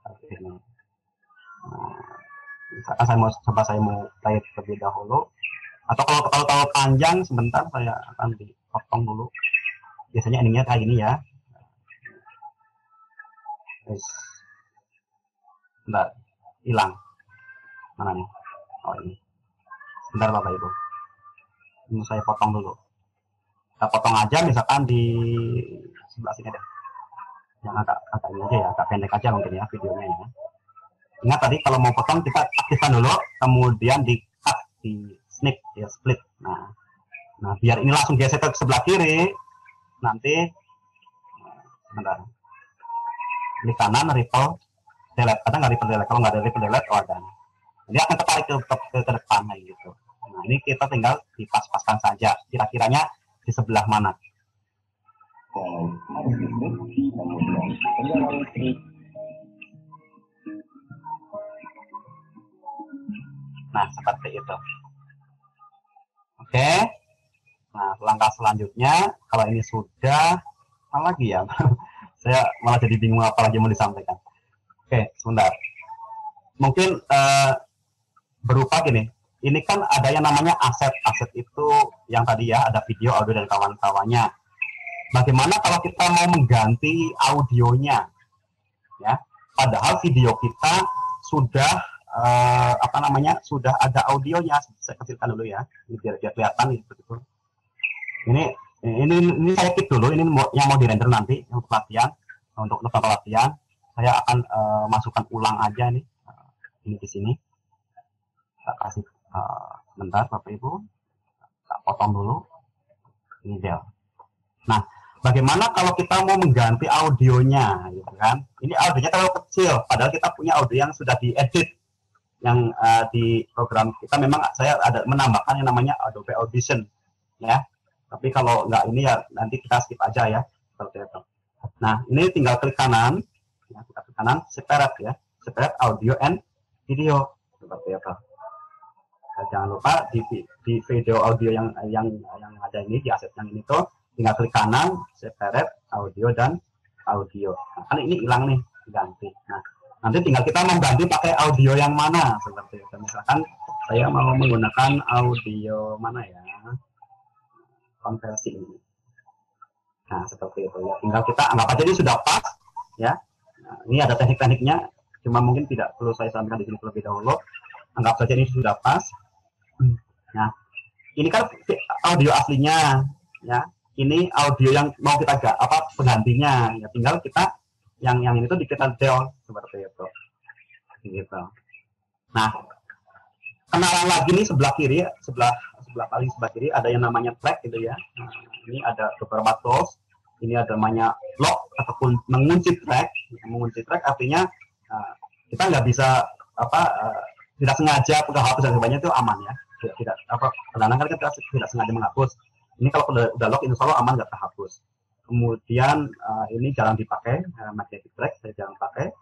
Seperti ini. Nah, misalkan saya mau play terlebih dahulu. Atau kalau tahu panjang sebentar saya akan dipotong dulu. Biasanya endingnya kayak gini ya. Terus, bentar, hilang. Mana nih? Oh ini. Bentar Bapak Ibu. Ini saya potong dulu. Kita potong aja misalkan di sebelah sini deh. Yang agak ini aja ya, agak pendek aja mungkin ya videonya ya. Ingat tadi kalau mau potong kita aktifkan dulu, kemudian di cut, di snip, ya split. Nah biar ini langsung geser ke sebelah kiri, nanti sebentar. Klik kanan, ripple, delete. Ada nggak ripple delete? Kalau nggak ada ripple delete, oh ada. Jadi akan tertarik ke depan kayak gitu. Nah, ini kita tinggal dipas-paskan saja. Kira-kiranya di sebelah mana? Nah, seperti itu. Oke. Nah, langkah selanjutnya, kalau ini sudah, apa lagi ya? Saya malah jadi bingung apa lagi mau disampaikan. Oke, sebentar. Mungkin berupa gini. Ini kan ada yang namanya aset. Aset itu yang tadi ya, ada video, audio, dan kawan-kawannya. Bagaimana kalau kita mau mengganti audionya? Ya, padahal video kita sudah sudah ada audionya. Saya kecilkan dulu ya, ini biar kelihatan gitu. Ini saya keep dulu. Ini yang mau dirender nanti untuk latihan, untuk latihan. Saya akan masukkan ulang aja nih. Ini di sini. Kita kasih. Sebentar Bapak Ibu, kita potong dulu ini del. Nah, bagaimana kalau kita mau mengganti audionya, gitu kan? Ini audionya terlalu kecil, padahal kita punya audio yang sudah diedit, yang di program kita memang saya ada menambahkan yang namanya Adobe Audition, ya. Tapi kalau nggak ini ya nanti kita skip aja ya, seperti itu. Nah, ini tinggal klik kanan, ya, kita klik kanan, separate ya, separate audio and video, seperti itu. Jangan lupa di video audio yang ada ini, di aset yang ini tuh tinggal klik kanan, separate audio dan audio. Nah, kan ini hilang nih, diganti. Nah, nanti tinggal kita mengganti pakai audio yang mana, seperti itu. Misalkan saya mau menggunakan audio mana ya, konversi ini. Nah, seperti itu ya. Tinggal kita anggap aja ini sudah pas, ya. Nah, ini ada teknik-tekniknya, cuma mungkin tidak perlu saya sampaikan di sini terlebih dahulu. Anggap saja ini sudah pas. Nah, ini kan audio aslinya, ya. ini audio yang mau kita penggantinya, ya tinggal kita yang ini tuh kita del seperti itu, gitu. Nah, kenalan lagi nih sebelah kiri ada yang namanya track gitu ya. Nah, ini ada beberapa tools. Ini ada namanya lock ataupun mengunci track. Mengunci track artinya kita nggak bisa tidak sengaja menghapus dan sebagainya, itu aman ya. Tidak kadang-kadang kan kita tidak sengaja menghapus. Ini kalau udah lock insya Allah aman, nggak terhapus. Kemudian ini jarang dipakai, magnetic track saya jarang pakai.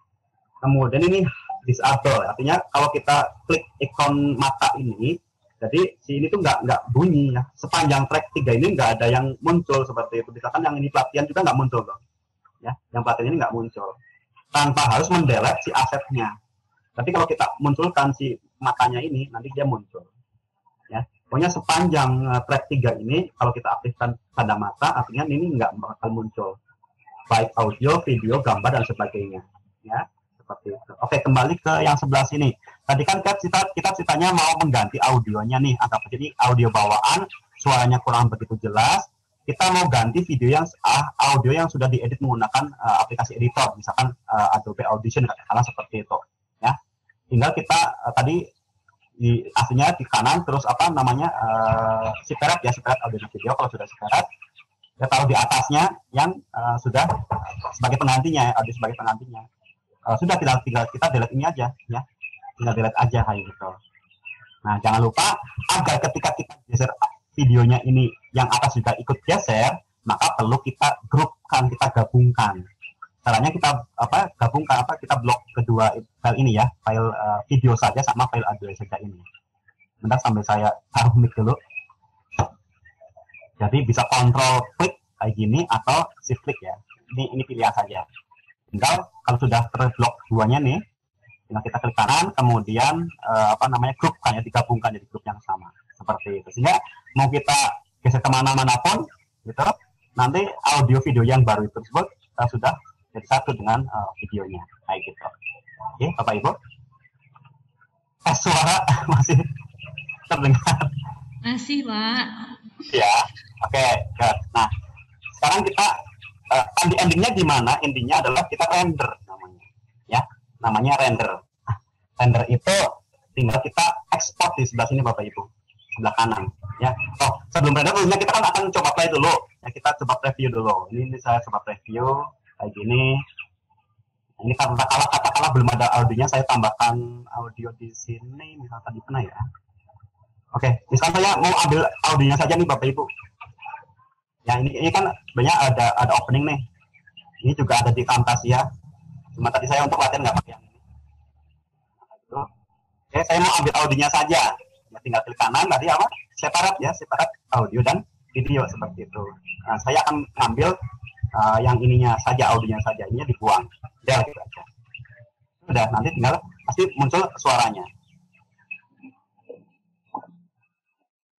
Kemudian ini disable, artinya kalau kita klik ikon mata ini, jadi si ini tuh nggak bunyi ya. Sepanjang track 3 ini nggak ada yang muncul seperti itu. Misalkan yang ini pelatihan juga nggak muncul loh, ya. Yang pelatihan ini nggak muncul, tanpa harus mendelete si asetnya. Tapi kalau kita munculkan si matanya ini, nanti dia muncul. Ya, pokoknya sepanjang track 3 ini, kalau kita aktifkan tanda mata, artinya ini nggak bakal muncul, baik audio, video, gambar dan sebagainya. Ya. Seperti itu. Oke, kembali ke yang sebelah sini. Tadi kan kita ceritanya mau mengganti audionya nih, anggap jadi audio bawaan, suaranya kurang begitu jelas. Kita mau ganti audio yang sudah diedit menggunakan aplikasi editor, misalkan Adobe Audition katakanlah seperti itu. Ya, tinggal kita tadi aslinya di kanan, terus separate ya, separate audio dan video. Kalau sudah separate, kita taruh di atasnya yang sudah sebagai penggantinya, audio sebagai penggantinya. Sudah tinggal kita delete ini aja ya, tinggal delete aja kayak gitu. Nah, jangan lupa agar ketika kita geser videonya ini yang atas juga ikut geser, maka perlu kita grupkan, kita gabungkan. Caranya kita gabungkan kita blok kedua file ini ya, file video saja sama file audio saja ini. Bentar sambil saya taruh mic dulu. Jadi bisa kontrol klik kayak gini atau shift klik ya. Ini pilihan saja. Tinggal kalau sudah terblok duanya nih, tinggal kita klik kanan, kemudian grup kan ya, digabungkan jadi grup yang sama seperti itu. Sehingga mau kita geser kemana-mana pun, gitu, nanti audio video yang baru itu tersebut sudah jadi satu dengan videonya, kayak gitu. Oke, Bapak Ibu, suara masih terdengar? Masih, Pak. Ya, oke. Nah, sekarang kita endingnya gimana? Intinya adalah kita render namanya, ya, namanya render. Render itu tinggal kita ekspor di sebelah sini Bapak Ibu, sebelah kanan, ya. Oh, sebelum render tentunya kita kan akan coba play dulu, ya, kita coba preview dulu. Ini saya coba preview kayak gini. Ini katakanlah belum ada audionya, saya tambahkan audio di sini, misalkan di mana ya? Oke, misalkan saya mau ambil audionya saja nih Bapak Ibu. Ya, ini kan sebenarnya ada opening nih. Ini juga ada di Camtasia. Cuma tadi saya untuk latihan nggak pakai yang ini. Oke, saya mau ambil audionya saja. Ya, tinggal klik kanan tadi separate ya, separate audio dan video seperti itu. Nah, saya akan ambil yang ininya saja, audionya saja, ini dibuang. Udah gitu aja. Udah, nanti tinggal pasti muncul suaranya.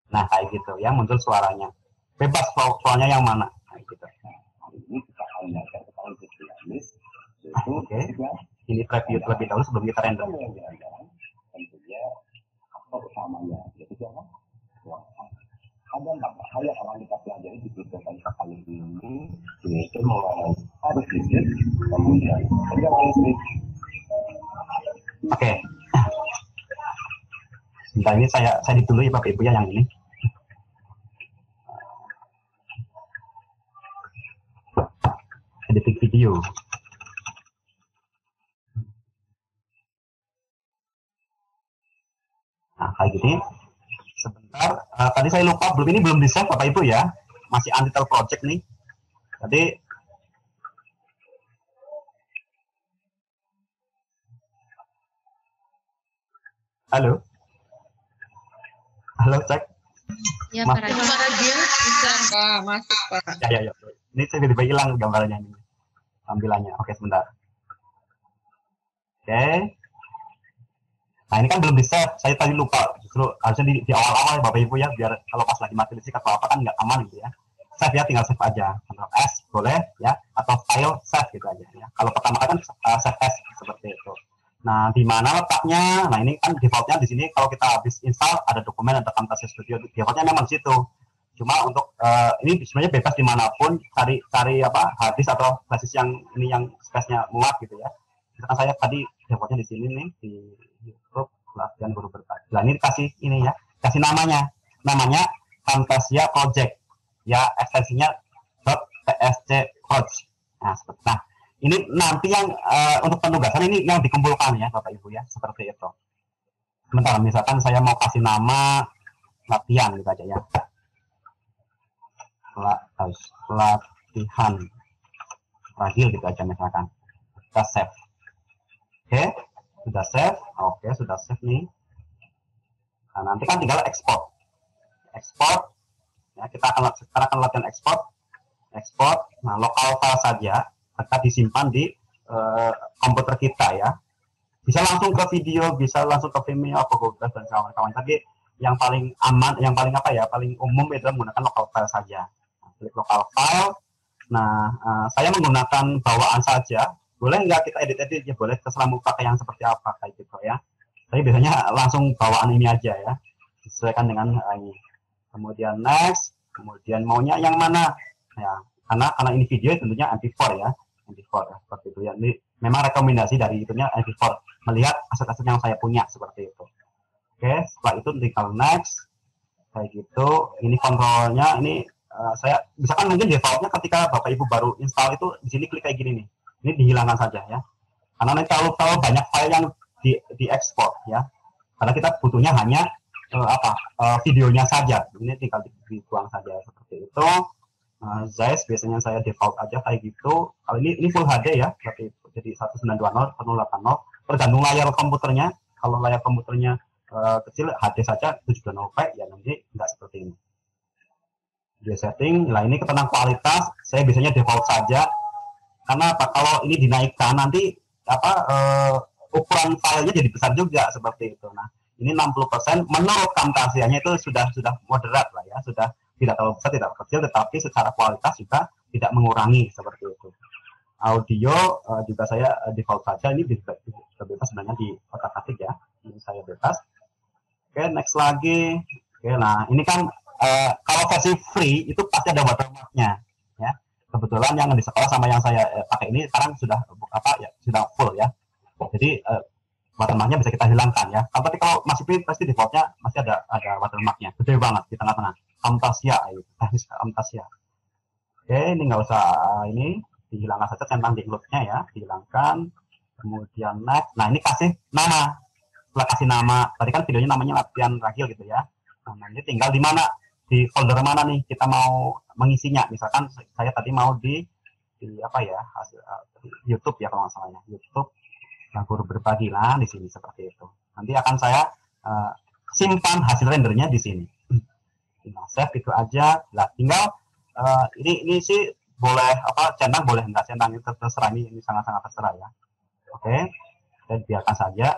Nah, kayak gitu ya, muncul suaranya. Bebas soalnya yang mana, gitu. Oke, ini preview terlebih dahulu sebelum kita render. Ada beberapa hal yang akan kita pelajari di pertemuan kali ini, yaitu mengenai arus listrik, kemudian tegangan listrik. Oke. Sebentar, ini saya dulu ya Bapak Ibu ya yang ini. Editing video. Nah, kayak gini. Sebentar, tadi saya lupa, belum di save Bapak Ibu ya. Masih Untitled Project nih. Tadi halo, cek. Ya, Pak Ragil. Pak Ragil bisa Pak, masuk Pak. Ya. Ini tiba-tiba hilang gambarnya ini. Tampilannya. Oke, sebentar. Oke. Nah, ini kan belum di-save. Saya tadi lupa. Justru harusnya di awal-awal Bapak Ibu ya, biar kalau pas lagi mati listrik atau apa kan nggak aman gitu ya. Save ya, tinggal save aja. Ctrl S boleh ya, atau file save gitu aja ya. Kalau pertama kali kan save as seperti itu. Nah, di mana letaknya? Nah, ini kan defaultnya di sini. Kalau kita habis install ada dokumen, ada Camtasia Studio, defaultnya memang di situ. Cuma untuk ini sebenarnya bebas dimanapun, cari apa hadis atau basis yang ini yang space-nya muat gitu ya. Misalkan saya tadi dapatnya di sini nih di YouTube latihan guru berbagi. Nah ini kasih ini ya, kasih namanya Camtasia Project ya, ekstensinya .psc Project. Nah ini nanti yang untuk penugasan ini yang dikumpulkan ya Bapak Ibu ya, seperti itu. Sebentar, misalkan saya mau kasih nama latihan gitu aja ya. Latihan Ragil gitu aja misalkan. Kita save. Oke, sudah save. Oke, sudah save nih. Nah, nanti kan tinggal ekspor. Ekspor. Ya, kita akan latihan ekspor. Ekspor. Nah, lokal file saja akan disimpan di komputer kita ya. Bisa langsung ke video, bisa langsung ke Vimeo, ke Google dan kawan-kawan. Tapi yang paling aman, yang paling apa ya, paling umum itu menggunakan lokal file saja. Nah, klik lokal file. Nah, saya menggunakan bawaan saja. Boleh nggak kita edit-edit? Ya boleh, terserah mau pakai yang seperti apa kayak gitu ya. Tapi biasanya langsung bawaan ini aja ya, disesuaikan dengan ini. Kemudian next, kemudian maunya yang mana? Ya, karena ini video tentunya MP4 ya, MP4 ya, seperti itu ya. Ini memang rekomendasi dari itunya MP4, melihat aset-aset yang saya punya seperti itu. Oke, setelah itu tinggal next, kayak gitu. Ini kontrolnya, ini saya misalkan mungkin defaultnya ketika Bapak Ibu baru install itu di sini klik kayak gini nih. Ini dihilangkan saja ya. Karena nanti kalau banyak file yang diekspor ya. Karena kita butuhnya hanya videonya saja. Ini tinggal dibuang saja seperti itu. Zeiss biasanya saya default aja kayak gitu. Kalau ini full HD ya, berarti jadi 1920 1080 tergantung layar komputernya. Kalau layar komputernya kecil HD saja 720p ya, nanti enggak seperti ini. Video setting, nah ini tentang kualitas, saya biasanya default saja. Karena apa? Kalau ini dinaikkan nanti ukuran filenya jadi besar juga seperti itu. Nah, ini 60% menurut Camtasianya itu sudah moderat lah ya, sudah tidak terlalu besar, tidak kecil, tetapi secara kualitas juga tidak mengurangi seperti itu. Audio juga saya default saja, ini bisa bebas sebenarnya di otak-atik ya, ini saya bebas. Oke, next lagi. Oke, nah ini kan kalau versi free itu pasti ada watermarknya ya. Kebetulan yang di sekolah sama yang saya pakai ini sekarang sudah sudah full ya. Jadi watermarknya bisa kita hilangkan ya. Tapi kalau masih free pasti defaultnya masih ada watermarknya, gede banget di tengah-tengah. Camtasia, Camtasia. Oke, ini nggak usah ini dihilangkan saja, tentang di include-nya ya, dihilangkan. Kemudian next. Nah ini kasih nama. Setelah kasih nama, tadi kan videonya namanya latihan Ragil gitu ya. Nah ini tinggal di mana, di folder mana nih kita mau mengisinya. Misalkan saya tadi mau di apa ya, YouTube ya kalau nggak salah ya, YouTube guru berbagi lah di sini seperti itu. Nanti akan saya simpan hasil rendernya di sini. Tinggal save itu aja. Lah tinggal ini sih boleh centang boleh enggak centang, itu terserah, ini sangat-sangat terserah ya. Oke, dan biarkan saja.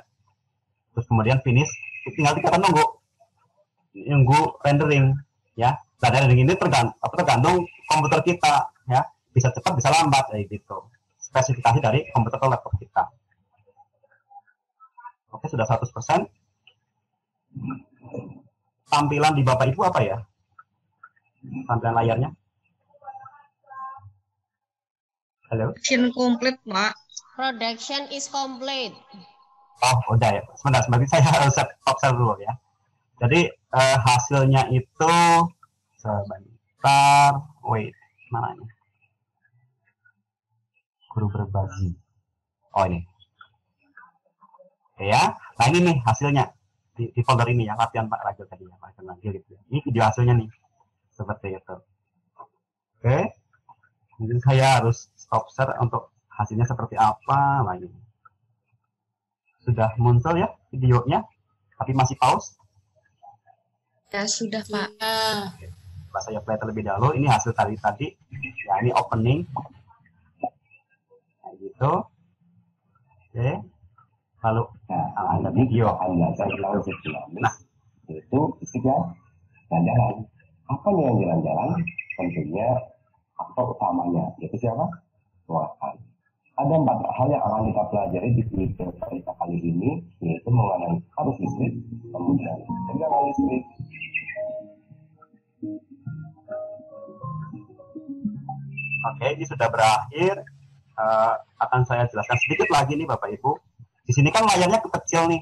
Terus kemudian finish, tinggal kita nunggu rendering ya. Nah, rendering ini tergantung komputer kita ya, bisa cepat bisa lambat kayak gitu. Spesifikasi dari komputer atau laptop kita. Oke, sudah 100%. Tampilan di Bapak Ibu apa ya? Tampilan layarnya. Halo. Production complete, Pak. Production is complete. Oh, udah ya. Sebentar, saya harus stop share dulu ya. Jadi hasilnya itu sebentar, wait, mana ini? Guru berbagi. Oh ini. Oke ya. Nah ini nih hasilnya di folder ini ya, latihan Pak Ragil tadi ya, Pak Ragil gitu ya. Ini video hasilnya nih, seperti itu. Oke. Mungkin saya harus stop share untuk hasilnya seperti apa lagi. Sudah muncul ya videonya, tapi masih pause. Ya sudah Pak. Coba saya play terlebih dahulu. Ini hasil tadi. Ya ini opening. Kayak gitu. Oke. Lalu ada video. Nah, itu istilah jalan-jalan. Apa nih yang jalan-jalan? Tentunya aktor utamanya, yaitu siapa? Tuhan. Ada 4 hal yang akan kita pelajari di video kita kali ini, yaitu mengenai arus listrik, kemudian tegangan listrik, Oke, ini sudah berakhir. Akan saya jelaskan sedikit lagi nih Bapak Ibu. Di sini kan layarnya kecil nih,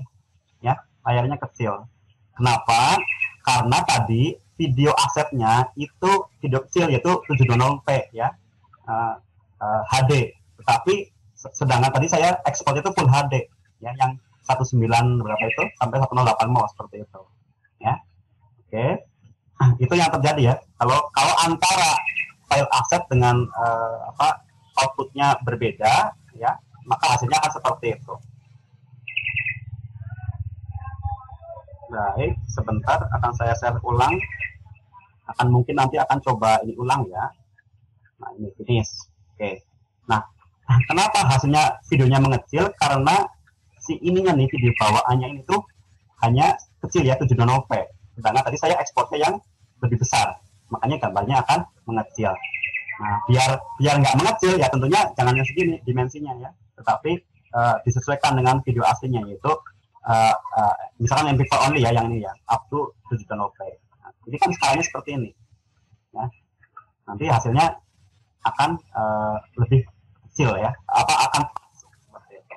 ya, layarnya kecil. Kenapa? Karena tadi video asetnya itu video kecil yaitu 720p ya, HD. Tetapi sedangkan tadi saya ekspor itu full HD, ya, yang 19 berapa itu sampai 108 mau seperti itu, ya. Oke, itu yang terjadi ya. Kalau antara file aset dengan outputnya berbeda, ya, maka hasilnya akan seperti itu. Baik, sebentar akan saya share ulang. Mungkin nanti akan coba ini ulang ya. Nah, ini finish. Oke. Nah, kenapa hasilnya videonya mengecil? Karena si ininya nih, video bawaannya ini tuh hanya kecil ya, 720p. Sedangkan tadi saya ekspornya yang lebih besar. Makanya gambarnya akan mengecil. Nah, biar nggak mengecil ya tentunya jangan yang segini dimensinya ya, tetapi disesuaikan dengan video aslinya, yaitu misalkan MP4 only ya, yang ini ya, up to 720p. Nah, jadi kan skalanya seperti ini ya. Nanti hasilnya akan lebih kecil ya, akan seperti itu.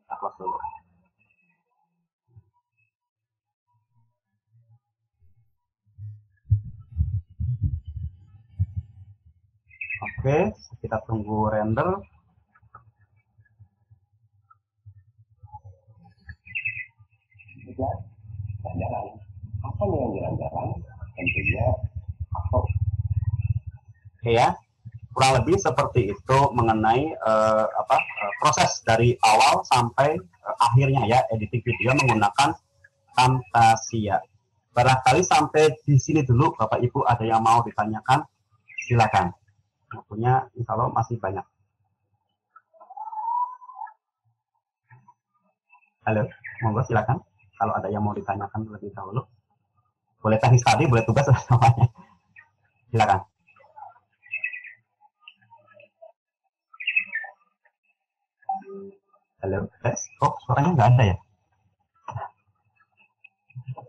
Kita close dulu. Oke, kita tunggu render. Jalan-jalan. Apa nih yang jalan-jalan? Tentunya apa? Oke ya, kurang lebih seperti itu mengenai proses dari awal sampai akhirnya ya, editing video menggunakan Camtasia. Barangkali sampai di sini dulu Bapak Ibu ada yang mau ditanyakan, silakan. Punya insya Allah masih banyak. Halo, monggo silakan. Kalau ada yang mau ditanyakan lebih dahulu, boleh teknis tadi, boleh tugas semuanya. Silakan. Halo, tes. Oh, suaranya nggak ada ya?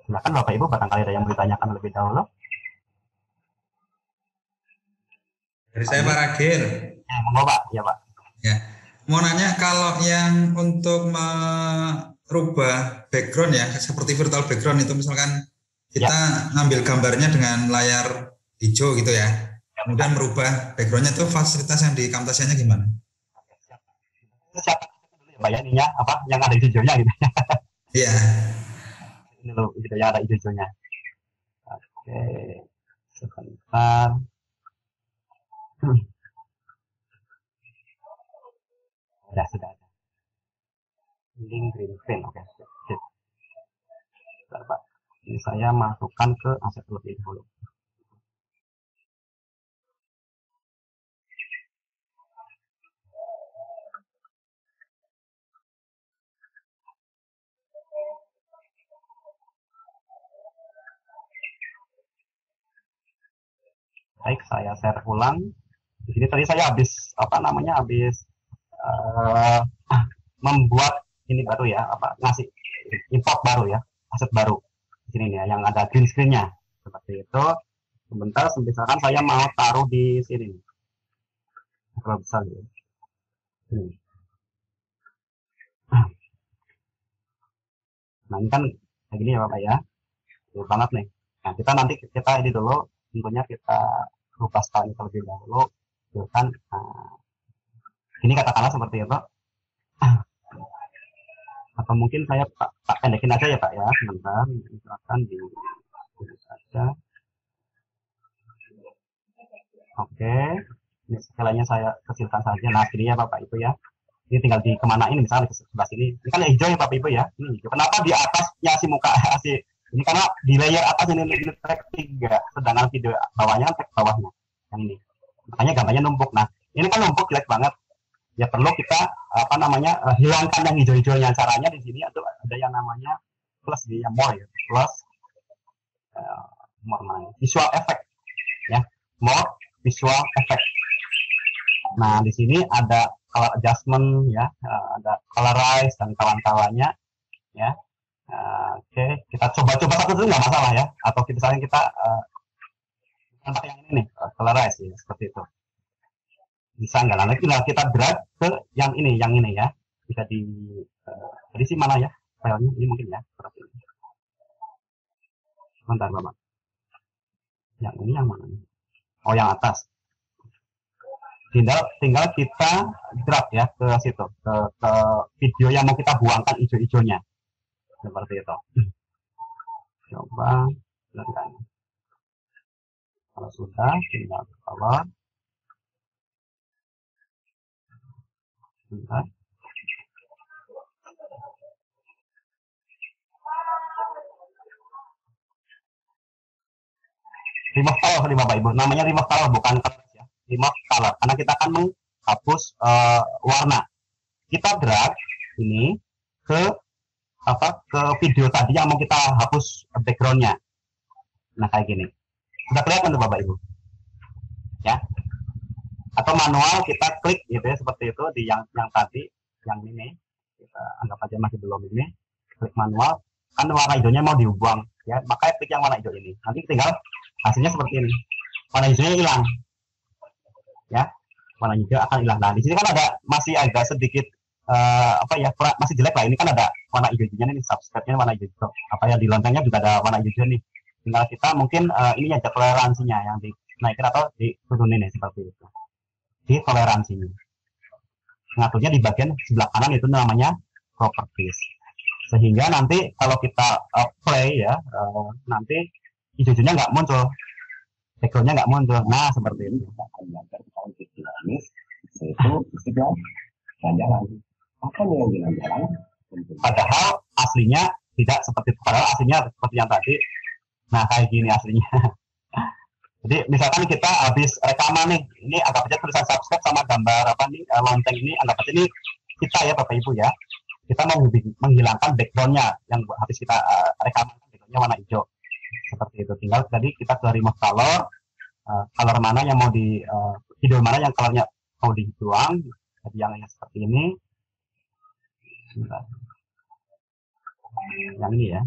Silakan Bapak Ibu, barangkali ada yang mau ditanyakan lebih dahulu. Dari saya Pak Ragil. Ya, monggo Pak. Ya Pak. Ya, mau nanya kalau yang untuk merubah background ya, seperti virtual background itu misalkan kita ngambil gambarnya dengan layar hijau gitu ya, kemudian merubah backgroundnya itu fasilitas yang di Camtasia-nya gimana? Siapa dulu ya Pak ya, ininya apa yang ada hijaunya gitu. Iya. Ini loh video yang ada hijaunya. Oke, sebentar. Sudah ada. Link green screen, oke. Sip. Bentar, Pak. Ini saya masukkan ke aset lebih dahulu. Baik, saya share ulang. Di sini tadi saya habis membuat ini baru ya, ngasih import baru ya, aset baru. Di sini nih ya, yang ada green screen-nya. Seperti itu. Sebentar, misalkan saya mau taruh di sini. Kalau bisa ya. Nah, ini kan kayak gini ya Bapak ya. Betul banget nih. Nah, kita ini dulu, tentunya kita rubah skalanya terlebih dahulu. Kan, ini katakanlah seperti itu. Atau mungkin saya tak pendekin aja ya Pak ya, sebentar. Misalkan di sini saja. Oke, ini skalanya saya kecilkan saja. Nah, ini ya Bapak Ibu ya. Ini tinggal di kemanain, misalnya di sebelah sini. Ini kan hijau ya Bapak Ibu ya. Ini hijau. Kenapa di atasnya si muka ini karena di layer atas ini track 3, sedangkan video bawahnya track bawahnya. Yang ini. Makanya gambarnya numpuk. Nah, ini kan numpuk jelek banget. Ya perlu kita hilangkan yang hijau-hijaunya. Caranya di sini ada yang namanya plus di more ya, plus more visual effect ya, more visual effect. Nah, di sini ada color adjustment ya, ada colorize dan kawan-kawannya ya. Oke, kita coba-coba satu dulu nggak masalah ya, atau misalnya kita pakai yang ini nih, colorize ya, seperti itu. Bisa nggak? Nanti kita drag ke yang ini ya. Bisa jadi sih mana ya filenya ini mungkin ya seperti ini. Sebentar Bapak. Yang ini yang mana? Oh yang atas. Tinggal kita drag ya ke situ ke video yang mau kita buangkan hijau-hijaunya seperti itu. Coba silakan. Kalau sudah tinggal ke bawah. Sebentar. Remove color tadi Bapak Ibu, namanya remove color bukan color ya, remove color karena kita akan menghapus warna. Kita drag ini ke video tadi yang mau kita hapus backgroundnya. Nah kayak gini, sudah kelihatan tuh Bapak Ibu, ya. Atau manual kita klik gitu ya seperti itu di yang tadi, yang ini kita anggap aja masih belum ini, klik manual, kan warna hijaunya mau dibuang ya, makanya klik yang warna hijau ini. Nanti tinggal hasilnya seperti ini, warna hijaunya hilang ya, warna hijau akan hilang. Nah di sini kan ada masih agak sedikit masih jelek lah, ini kan ada warna hijau-hijaunya nih, subscribe-nya warna hijau, di loncengnya juga ada warna hijau nih. Tinggal kita mungkin ini aja toleransinya yang dinaikin atau diturunin ya seperti itu, di toleransinya. Ngaturnya di bagian sebelah kanan itu namanya properties, sehingga nanti kalau kita play ya nanti hijau-hijaunya nggak muncul, backgroundnya nggak muncul. Nah seperti itu. Itu istilah jalan-jalan. Apa yang jalan-jalan? Padahal aslinya tidak seperti itu. Padahal aslinya seperti yang tadi. Nah kayak gini aslinya. Jadi misalkan kita habis rekaman nih, ini anggap aja tulisan subscribe sama gambar lonceng ini, anggap aja ini kita ya Bapak Ibu ya. Kita mau menghilangkan backgroundnya yang habis kita rekaman, backgroundnya warna hijau. Seperti itu. Tinggal tadi kita ke remove color, color mana yang mau video mana yang colornya mau dibuang. Jadi yang seperti ini. Sebentar. Yang ini ya.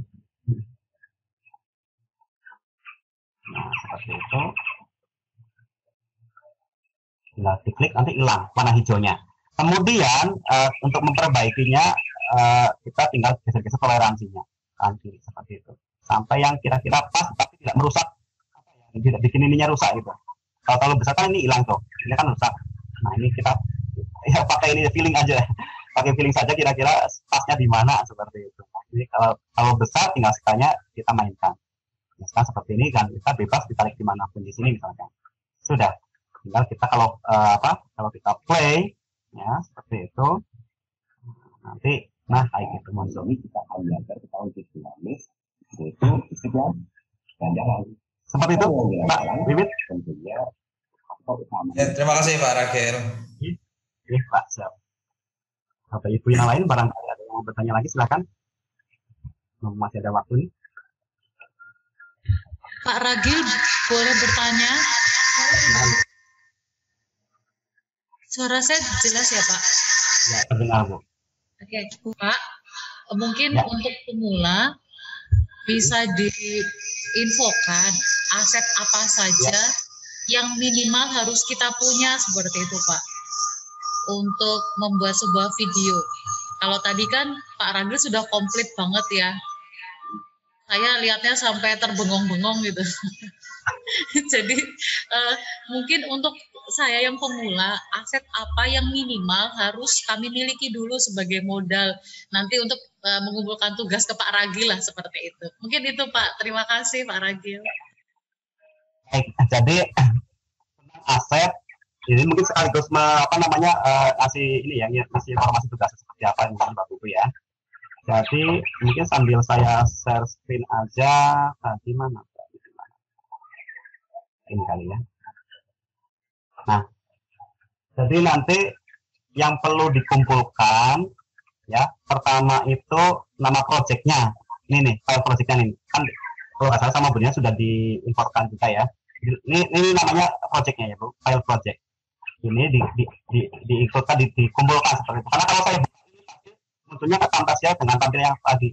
Nah seperti itu. Tinggal diklik nanti hilang warna hijaunya. Kemudian untuk memperbaikinya kita tinggal geser-geser toleransinya kanan kiri seperti itu. Sampai yang kira-kira pas tapi tidak merusak, tidak bikin ininya rusak gitu. Kalau terlalu besar kan ini hilang tuh, ini kan rusak. Nah ini kita ya pakai ini feeling aja, pakai feeling saja kira-kira pasnya di mana seperti itu. Jadi kalau besar tinggal sekalinya kita mainkan. Misalkan seperti ini kan kita bebas ditarik dimanapun di sini misalkan. Sudah, tinggal kita kalau kita play ya seperti itu. Nanti kayak gitu muncul. Kita akan belajar tentang dinamis, yaitu istilah jalan-jalan. Seperti itu, Pak Bibit. Tentunya faktor utama. Ya, terima kasih Pak Ragil. Iya, Pak, siap. Bapak Ibu yang lain barangkali ada yang mau bertanya lagi silakan. Masih ada waktu nih. Pak Ragil boleh bertanya? Suara saya jelas ya Pak? Ya, terdengar Bu. Oke, Pak. Mungkin untuk pemula bisa diinfokan aset apa saja yang minimal harus kita punya seperti itu Pak, untuk membuat sebuah video. Kalau tadi kan Pak Ragil sudah komplit banget ya, saya lihatnya sampai terbengong-bengong gitu. Jadi mungkin untuk saya yang pemula, aset apa yang minimal harus kami miliki dulu sebagai modal nanti untuk mengumpulkan tugas ke Pak Ragil lah seperti itu. Mungkin itu Pak. Terima kasih Pak Ragil. Baik, jadi aset ini mungkin sekaligus ngasih informasi tugas seperti apa mungkin Bapak Ibu ya. Jadi mungkin sambil saya share screen aja tadi mana? Ini kali ya. Nah, jadi nanti yang perlu dikumpulkan ya, pertama itu nama projectnya. Ini nih, file projectnya nih. Kan kalau nggak salah sama Bunya sudah diinfokan juga ya. Ini namanya projectnya ya Bu, file project. Ini diikutkan, dikumpulkan seperti itu. Karena kalau saya tentunya ke Camtasia dengan tampilan yang tadi,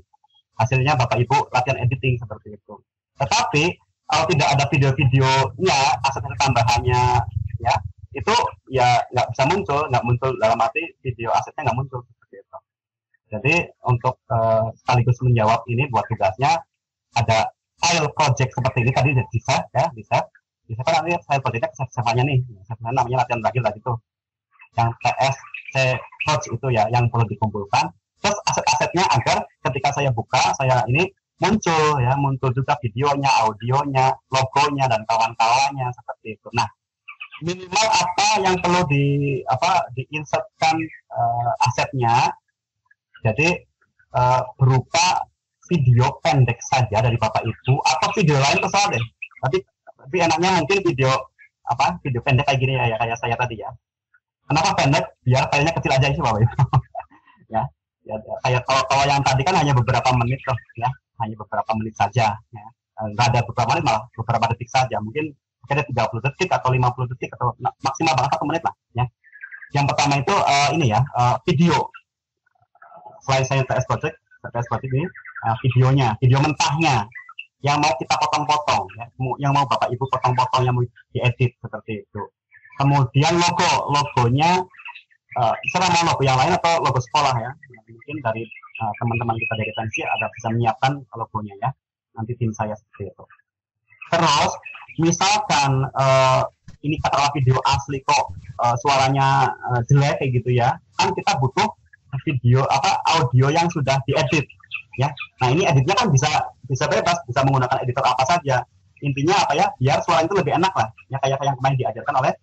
hasilnya Bapak Ibu latihan editing seperti itu. Tetapi kalau tidak ada video-videonya, aset tambahannya ya, itu ya nggak bisa nggak muncul dalam arti video asetnya nggak muncul seperti itu. Jadi untuk sekaligus menjawab ini buat tugasnya ada file project seperti ini tadi bisa kan nanti file projectnya save-nya nih, save-nya namanya latihan belajar tadi tuh, yang TSC Coach itu ya yang perlu dikumpulkan. Terus aset-asetnya agar ketika saya buka saya ini muncul juga videonya, audionya, logonya dan kawan-kawannya seperti itu. Nah, minimal apa yang perlu diinsertkan asetnya. Jadi berupa video pendek saja dari Bapak Ibu atau video lain terserah deh. Tapi enaknya mungkin video pendek kayak gini ya kayak saya tadi ya. Kenapa pendek? Biar filenya kecil aja sih Bapak Ibu. ya kayak kalau yang tadi kan hanya beberapa menit loh ya, hanya beberapa menit saja ya. Nggak ada beberapa menit, malah beberapa detik saja, mungkin ada 30 detik atau 50 detik atau maksimal banget 1 menit lah ya. Yang pertama itu ini ya, video. Selain saya TS Project ini videonya, video mentahnya yang mau kita potong-potong ya, yang mau Bapak Ibu potong-potong, yang mau diedit seperti itu. Kemudian logonya serah mau logo yang lain atau logo sekolah ya, mungkin dari teman-teman kita dari Tensi ada bisa menyiapkan logonya ya, nanti tim saya seperti itu. Terus misalkan ini katakanlah video asli kok suaranya jelek kayak gitu ya, kan kita butuh video audio yang sudah diedit ya. Nah ini editnya kan bisa bebas, bisa menggunakan editor apa saja. Intinya biar suara itu lebih enak lah ya, kayak yang kemarin diajarkan oleh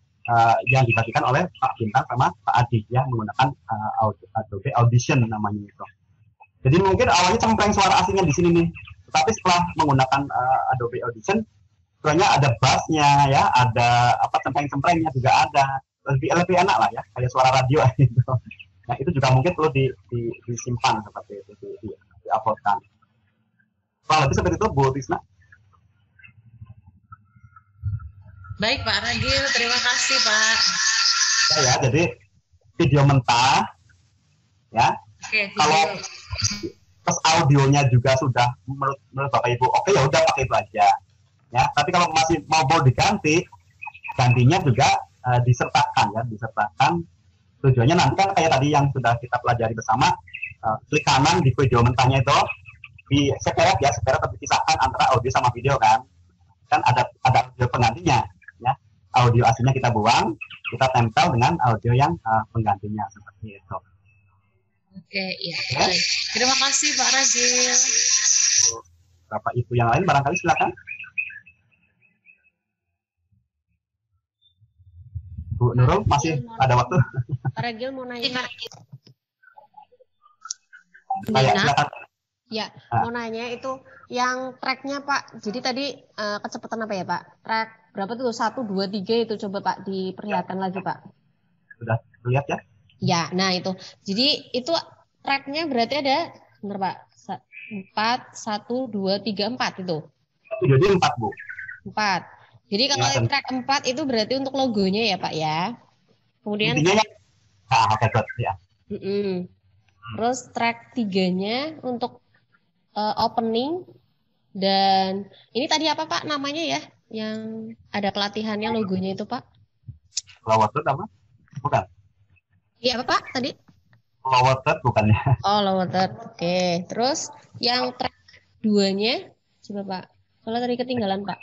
yang dibagikan oleh Pak Bintang sama Pak Adi ya, menggunakan Adobe Audition namanya itu. Jadi mungkin awalnya cempreng suara aslinya di sini nih, tetapi setelah menggunakan Adobe Audition, sebenarnya ada bassnya ya, ada cempreng-cemprengnya juga ada, lebih enak lah ya, kayak suara radio gitu. Nah itu juga mungkin perlu disimpan seperti itu, di-uploadkan. Kurang lebih seperti itu Bu Tisna. Baik Pak Ragil, terima kasih Pak. Ya, jadi video mentah ya. Oke, kalau terus audionya juga sudah menurut Bapak Ibu oke ya udah pakai itu aja ya. Tapi kalau masih mau diganti, gantinya juga disertakan. Tujuannya nanti kan kayak tadi yang sudah kita pelajari bersama, klik kanan di video mentahnya itu di seperet terpisahkan antara audio sama video kan ada audio penggantinya ya. Audio aslinya kita buang, kita tempel dengan audio yang penggantinya seperti itu. Oke, iya. Baik. Terima kasih Pak Ragil. Bapak Ibu yang lain barangkali silakan. Bu Nurul masih ada waktu. Pak Ragil mau nanya. Silakan. Ya, mau nanya itu yang tracknya Pak. Jadi tadi kecepatan apa ya Pak? Track berapa tuh? 1, 2, 3 itu coba Pak diperlihatkan lagi Pak. Sudah lihat ya? Ya, nah itu. Jadi itu tracknya berarti ada, benar Pak? 4, 1, 2, 3, 4 itu. Jadi 4 Bu. 4. Jadi kalau track 4 itu berarti untuk logonya ya Pak ya. Kemudian intinya ya. Terus track 3-nya untuk opening, dan ini tadi apa Pak namanya ya? Yang ada pelatihannya logonya itu Pak? Lower third apa? Bukan. Iya apa Pak tadi? Lower third bukannya. Oh lower third. Oke. Terus yang track 2-nya coba Pak. Kalau tadi ketinggalan Pak.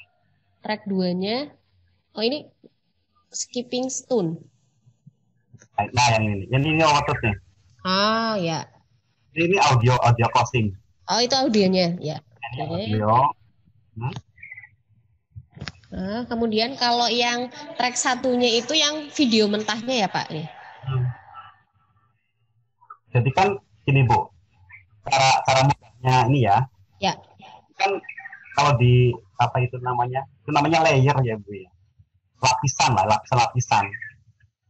Track 2-nya. Oh ini skipping stone. Nah yang ini. Yang ini lower third nih. Ah ya. Ini audio closing. Oh itu audionya ya. Ini audio. Nah, kemudian kalau yang track 1-nya itu yang video mentahnya ya Pak nih. Jadi kan gini Bu, cara mudahnya ini ya. Ya. Kan kalau di itu namanya layer ya Bu ya. Lapisan.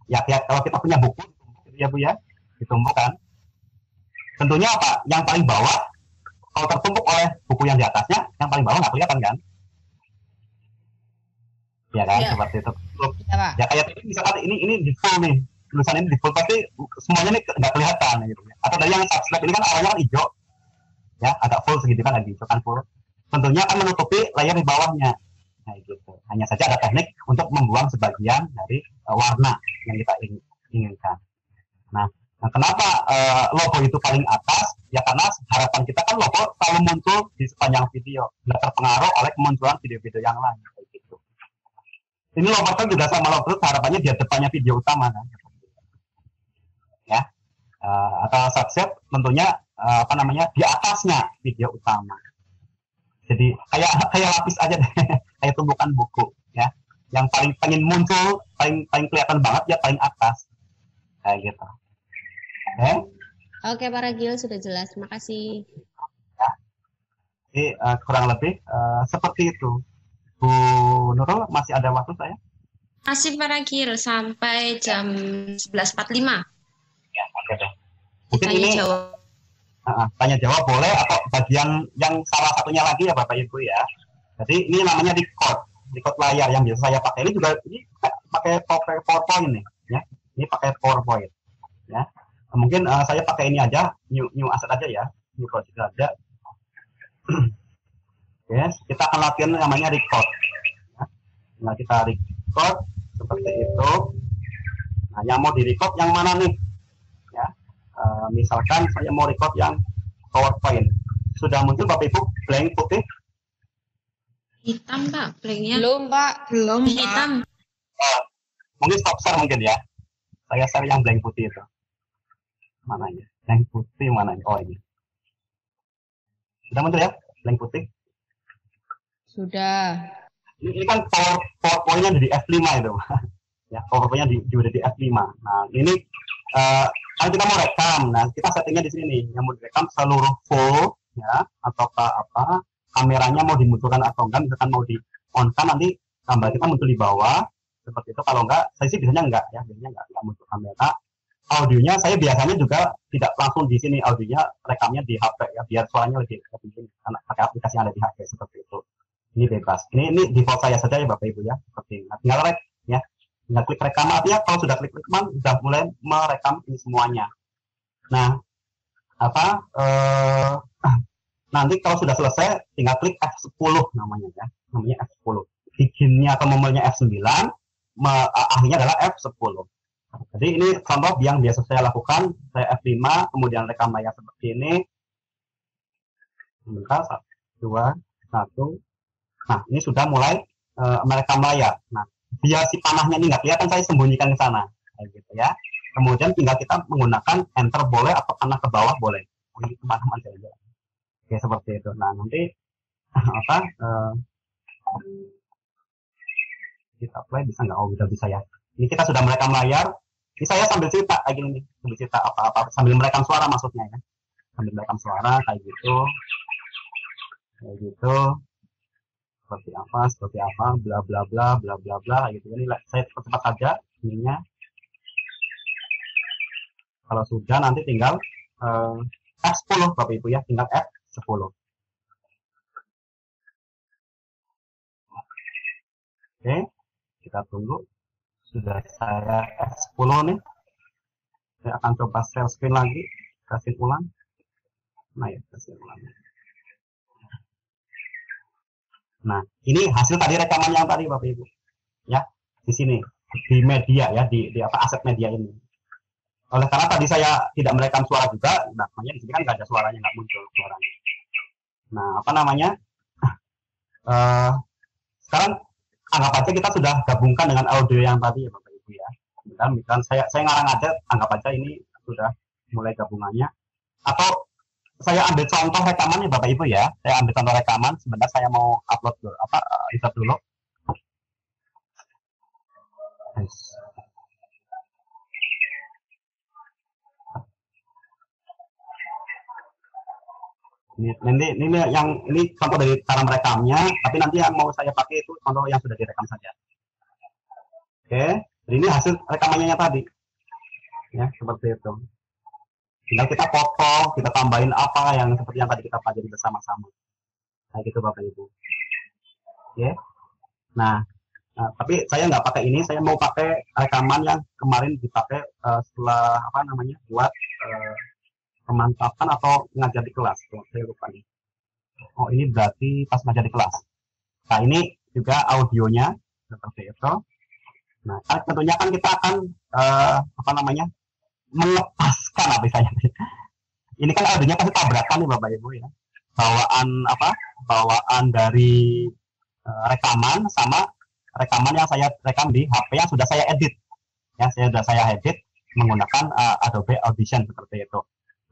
Ya kalau kita punya buku ya Bu ya, ditumpuk kan. Tentunya apa? Yang paling bawah kalau tertumpuk oleh buku yang di atasnya, yang paling bawah nggak kelihatan kan? Ya kan, seperti itu. Ya kayak misalkan ini di full nih, tulisan ini di full pasti semuanya ini nggak kelihatan gitu. Atau dari yang subscribe ini kan awalnya kan hijau, ya agak full segitu kan lagi, itu kan full. Tentunya akan menutupi layar di bawahnya. Nah gitu. Hanya saja ada teknik untuk membuang sebagian dari warna yang kita inginkan. Nah, kenapa logo itu paling atas? Ya karena harapan kita kan logo selalu muncul di sepanjang video, nggak terpengaruh oleh kemunculan video-video yang lain. Gitu. Ini logo kan juga sama logo, harapannya di depannya video utama kan. Ya, atau subset tentunya di atasnya video utama. Jadi kayak lapis aja deh, kayak tumpukan buku ya. Yang paling pengen muncul, paling kelihatan banget ya paling atas. Kayak gitu. Oke. Oke, Pak Ragil sudah jelas. Terima kasih. Ya. Jadi kurang lebih seperti itu. Bu Nurul, masih ada waktu saya? Masih Pak Ragil sampai jam 11.45. Ya, oke deh. Mungkin Tanya ini jawab. Tanya jawab boleh atau bagian yang salah satunya lagi ya Bapak Ibu ya. Jadi ini namanya record layar yang biasa saya pakai. Ini juga pakai PowerPoint nih ya. Ini pakai PowerPoint ya. Mungkin saya pakai ini aja, new asset aja ya, new project aja. Yes, kita akan latihan namanya record. Ya. Nah kita record seperti itu. Nah yang mau di record yang mana nih? Ya, misalkan saya mau record yang PowerPoint. Sudah muncul Bapak Ibu blank putih? Hitam Pak, blanknya. Belum Pak. Belum Pak. Hitam. Mungkin stop share mungkin ya. Saya share yang blank putih itu. Mananya? Blank putih mananya? Oh ini. Sudah muncul ya blank putih? Sudah. Ini kan PowerPoint-nya di F5 itu. Ya, PowerPoint-nya udah di F5. Nah, ini kalau kita mau rekam, nah kita settingnya di sini. Yang mau direkam seluruh full, ya, atau apa, kameranya mau dimunculkan atau enggak, misalkan mau di on-kan nanti gambar kita muncul di bawah, seperti itu. Kalau enggak, saya sih biasanya enggak, ya, biasanya enggak muncul kamera. Audionya saya biasanya juga tidak langsung di sini, audionya rekamnya di HP ya, biar suaranya lebih karena pakai aplikasi yang ada di HP seperti itu. Ini bebas. Ini default saya saja ya Bapak Ibu ya, seperti ini. Tinggal rek, ya. Tinggal klik rekam, artinya kalau sudah klik rekaman sudah mulai merekam ini semuanya. Nah, nanti kalau sudah selesai tinggal klik F10 namanya ya, namanya F10. Bikinnya atau momelnya F9, akhirnya adalah F10. Jadi ini contoh yang biasa saya lakukan, saya F5, kemudian rekam layar seperti ini. Sebentar, 1, 2, 1. Nah, ini sudah mulai merekam layar. Nah, biar si panahnya ini nggak kelihatan, saya sembunyikan ke sana, kayak gitu ya. Kemudian tinggal kita menggunakan enter boleh atau panah ke bawah boleh. Ini teman-teman saja. Oke, seperti itu. Nah, nanti kita play bisa nggak? Oh, udah bisa ya. Ini kita sudah merekam layar. Ini saya sambil cerita kayak gini, sambil cerita apa-apa, sambil merekam suara maksudnya ya. Sambil merekam suara kayak gitu. Seperti apa, bla bla bla bla bla bla gitu. Ini saya cepat saja ininya. Kalau sudah nanti tinggal F10 Bapak Ibu ya, tinggal F10. Oke, kita tunggu. Sudah saya F10 nih. Saya akan coba share screen lagi, kasih ulang. Nah ya, kasih ulang. Nah, ini hasil tadi rekaman yang tadi Bapak Ibu. Ya, di sini di media ya, di aset media ini. Oleh karena tadi saya tidak merekam suara juga, nah, makanya di sini kan nggak ada suaranya, nggak muncul suaranya. Nah, sekarang anggap aja kita sudah gabungkan dengan audio yang tadi ya Bapak Ibu ya. Dan saya ngarang aja, anggap aja ini sudah mulai gabungannya. Atau saya ambil contoh rekamannya Bapak Ibu ya. Saya ambil contoh rekaman. Sebentar saya mau upload dulu, insert dulu. Ini contoh dari cara merekamnya, tapi nanti yang mau saya pakai itu contoh yang sudah direkam saja. Oke, jadi ini hasil rekamannya tadi. Ya, seperti itu. Tinggal kita potong, kita tambahin apa yang seperti yang tadi kita pelajari bersama-sama. Nah, gitu Bapak Ibu. Oke. Nah, tapi saya nggak pakai ini, saya mau pakai rekaman yang kemarin dipakai setelah buat pemantapan atau ngajar di kelas. Saya lupa nih. Oh, ini berarti pas ngajar di kelas. Nah, ini juga audionya seperti itu. Nah, tentunya kan kita akan melepaskan apa istilahnya. Ini kan audionya pasti tabrakan nih Bapak Ibu ya. Bawaan dari rekaman sama rekaman yang saya rekam di HP yang sudah saya edit. Ya, saya edit menggunakan Adobe Audition seperti itu.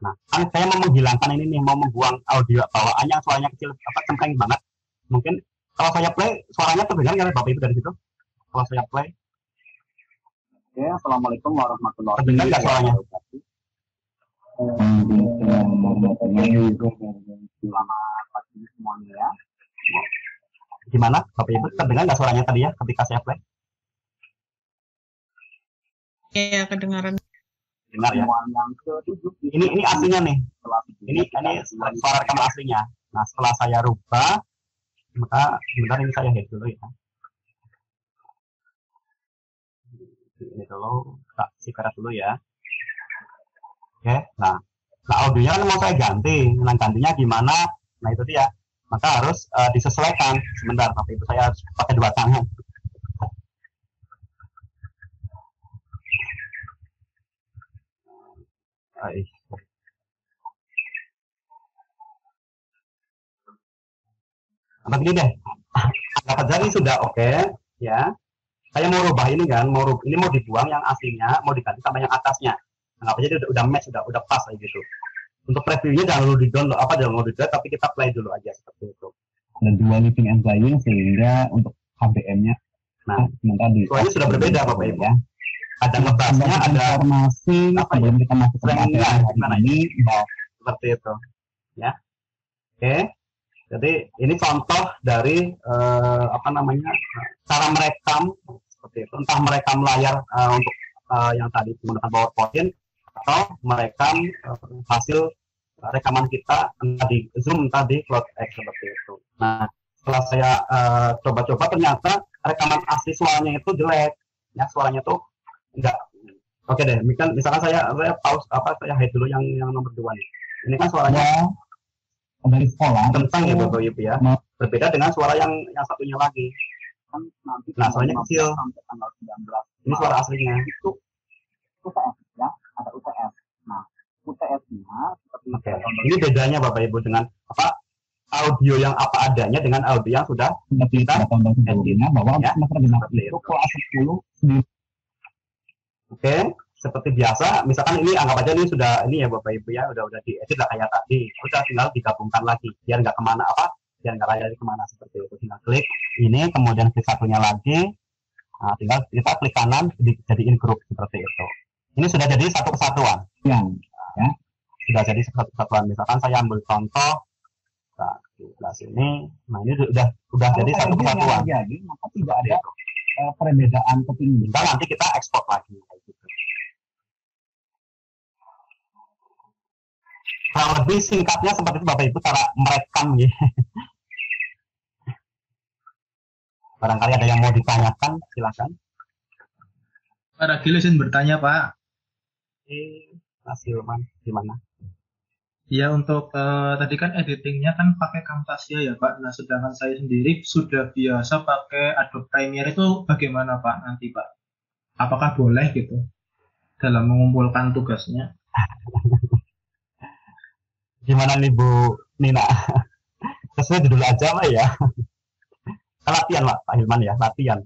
Nah, kan saya mau menghilangkan ini nih, mau membuang audio bawaan yang suaranya kecil, cempreng banget. Mungkin kalau saya play, suaranya terdengar nggak Bapak Ibu dari situ? Kalau saya play. Oke, Assalamualaikum warahmatullahi wabarakatuh. Terdengar nggak suaranya? Selamat pagi semuanya ya. Gimana Bapak Ibu, terdengar nggak suaranya tadi ya ketika saya play? Iya, kedengaran. Dengar ya. Ini aslinya nih. Ini suara rekaman aslinya. Nah, setelah saya rubah, maka sebentar ini saya hide dulu ya. Ini dulu, tak sikat dulu ya. Oke, nah audionya kan mau saya ganti. Nah, gantinya gimana? Nah, itu dia. Maka harus disesuaikan. Sebentar, tapi itu saya harus pakai dua tangan. Nah, begini deh, anggap aja ini sudah oke, ya. Saya mau rubah ini kan, ini mau dibuang yang aslinya, mau diganti sama yang atasnya. Anggap aja udah match, udah pas kayak gitu. Untuk previewnya jangan dulu di-download, jangan dulu di-download, tapi kita play dulu aja seperti itu. Ada dua living and playing sehingga untuk HBM-nya, nah, suaranya sudah berbeda Bapak Ibu ya. Ada ngebahasnya, ada informasi sebelum kita masuk ke gimana ini, seperti itu, ya. Oke. Jadi ini contoh dari cara merekam seperti itu. Entah merekam layar untuk yang tadi menggunakan PowerPoint atau merekam hasil rekaman kita entah di Zoom, entah di CloudX seperti itu. Nah, setelah saya coba-coba ternyata rekaman asli suaranya itu jelek. Ya, suaranya tuh enggak. Oke deh, misalkan saya pause saya hide dulu yang nomor 2 nih. Ini kan suaranya dari sekolah tentang ya Bapak Ibu ya, berbeda dengan suara yang satunya lagi. Nah, suaranya kecil. Sampai tanggal 19. Ini suara aslinya. Itu UTS ya, ada UTS. Nah, UTS-nya seperti ini bedanya Bapak Ibu dengan audio yang apa adanya dengan audio yang sudah kita edit bahwa ya, itu kelas 10. Oke. Seperti biasa, misalkan ini anggap aja ini sudah ini ya Bapak Ibu ya, udah diedit lah kayak tadi, udah tinggal digabungkan lagi, biar nggak kemana biar nggak lari kemana seperti itu. Tinggal klik ini, kemudian klik satunya lagi, nah, tinggal kita klik kanan, jadiin grup seperti itu. Ini sudah jadi satu kesatuan, ya, sudah jadi satu kesatuan. Misalkan saya ambil contoh, nah, di sebelah sini, nah ini udah jadi satu kesatuan. Maka tidak ada perbedaan keping. Tinggal nanti kita ekspor lagi. Kurang lebih singkatnya seperti itu Bapak Ibu cara merekam ya. Barangkali ada yang mau ditanyakan, silakan. Pak Ragil izin bertanya Pak. Mas Hilman, gimana? Ya untuk tadi kan editingnya kan pakai Camtasia ya Pak. Nah sedangkan saya sendiri sudah biasa pakai Adobe Premiere, itu bagaimana Pak nanti Pak? Apakah boleh gitu dalam mengumpulkan tugasnya? Gimana nih Bu Nina? Sesuai judul aja lah ya. Latihan Pak Hilman ya, latihan.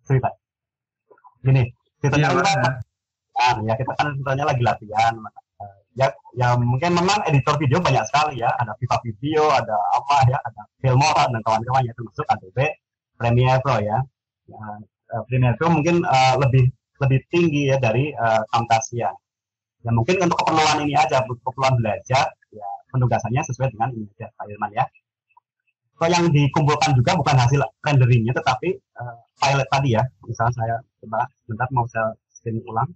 Cerita. Gini, ceritanya kita kan sebenarnya lagi latihan. Ya mungkin memang editor video banyak sekali ya. Ada Viva Video, ada apa ya, ada Filmora dan kawan-kawannya, termasuk Adobe Premiere Pro ya. Premiere Pro mungkin lebih tinggi ya dari Camtasia. Ya mungkin untuk keperluan ini aja, keperluan belajar, ya penugasannya sesuai dengan ini aja, Pak Hilman ya. So yang dikumpulkan juga bukan hasil renderingnya, tetapi file tadi ya. Misalnya saya coba sebentar mau saya screen ulang.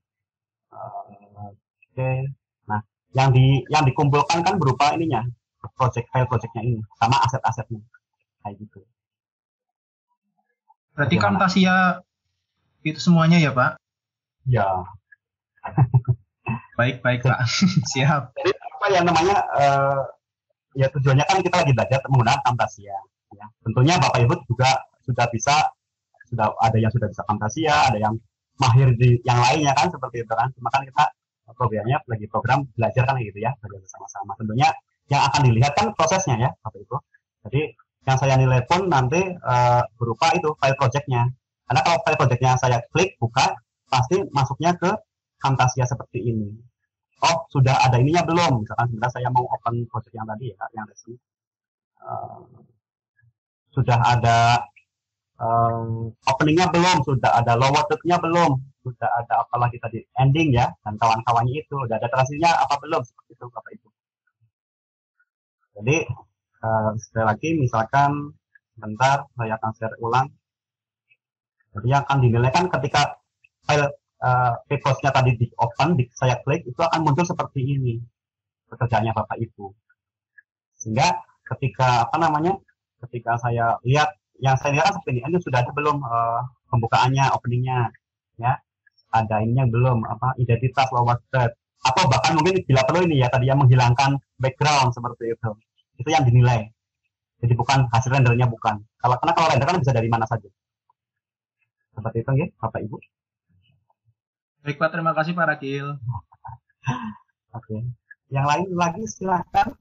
Oke. Nah, yang dikumpulkan kan berupa ininya, file projectnya ini, sama aset-asetnya, kayak gitu. Berarti Camtasia itu semuanya ya Pak? Ya. Baik Pak. Siap. Jadi apa yang namanya ya tujuannya kan kita lagi belajar menggunakan Camtasia ya. Tentunya Bapak Ibu juga sudah bisa sudah ada yang sudah bisa Camtasia, ada yang mahir di yang lainnya kan seperti itu kan. Cuma kan kita programnya lagi program belajar kan gitu ya, belajar bersama-sama. Tentunya yang akan dilihat kan prosesnya ya Bapak Ibu. Jadi yang saya nilai pun nanti berupa itu file projectnya. Karena kalau file projectnya saya klik buka, pasti masuknya ke Camtasia seperti ini. Oh sudah ada ininya belum? Misalkan sebentar saya mau open project yang tadi ya, yang resmi. Sudah ada openingnya belum? Sudah ada lower third-nya belum? Sudah ada apa lagi tadi? Ending ya, dan kawan-kawannya itu. Sudah ada transinya apa belum? Seperti itu Bapak Ibu. Jadi sekali lagi misalkan sebentar saya akan share ulang. Jadi yang akan dinilai kan ketika file papers-nya tadi di open, saya klik, itu akan muncul seperti ini pekerjaannya Bapak Ibu. Sehingga ketika ketika saya lihat, yang saya lihat seperti ini sudah ada belum pembukaannya, openingnya, ya, ada ininya belum, identitas lower third, atau bahkan mungkin bila perlu ini ya tadi yang menghilangkan background seperti itu yang dinilai. Jadi bukan hasil rendernya bukan. Karena kalau render kan bisa dari mana saja. Seperti itu ya, Bapak Ibu. Baik Pak, terima kasih Pak Ragil. Oke. Yang lain lagi silakan.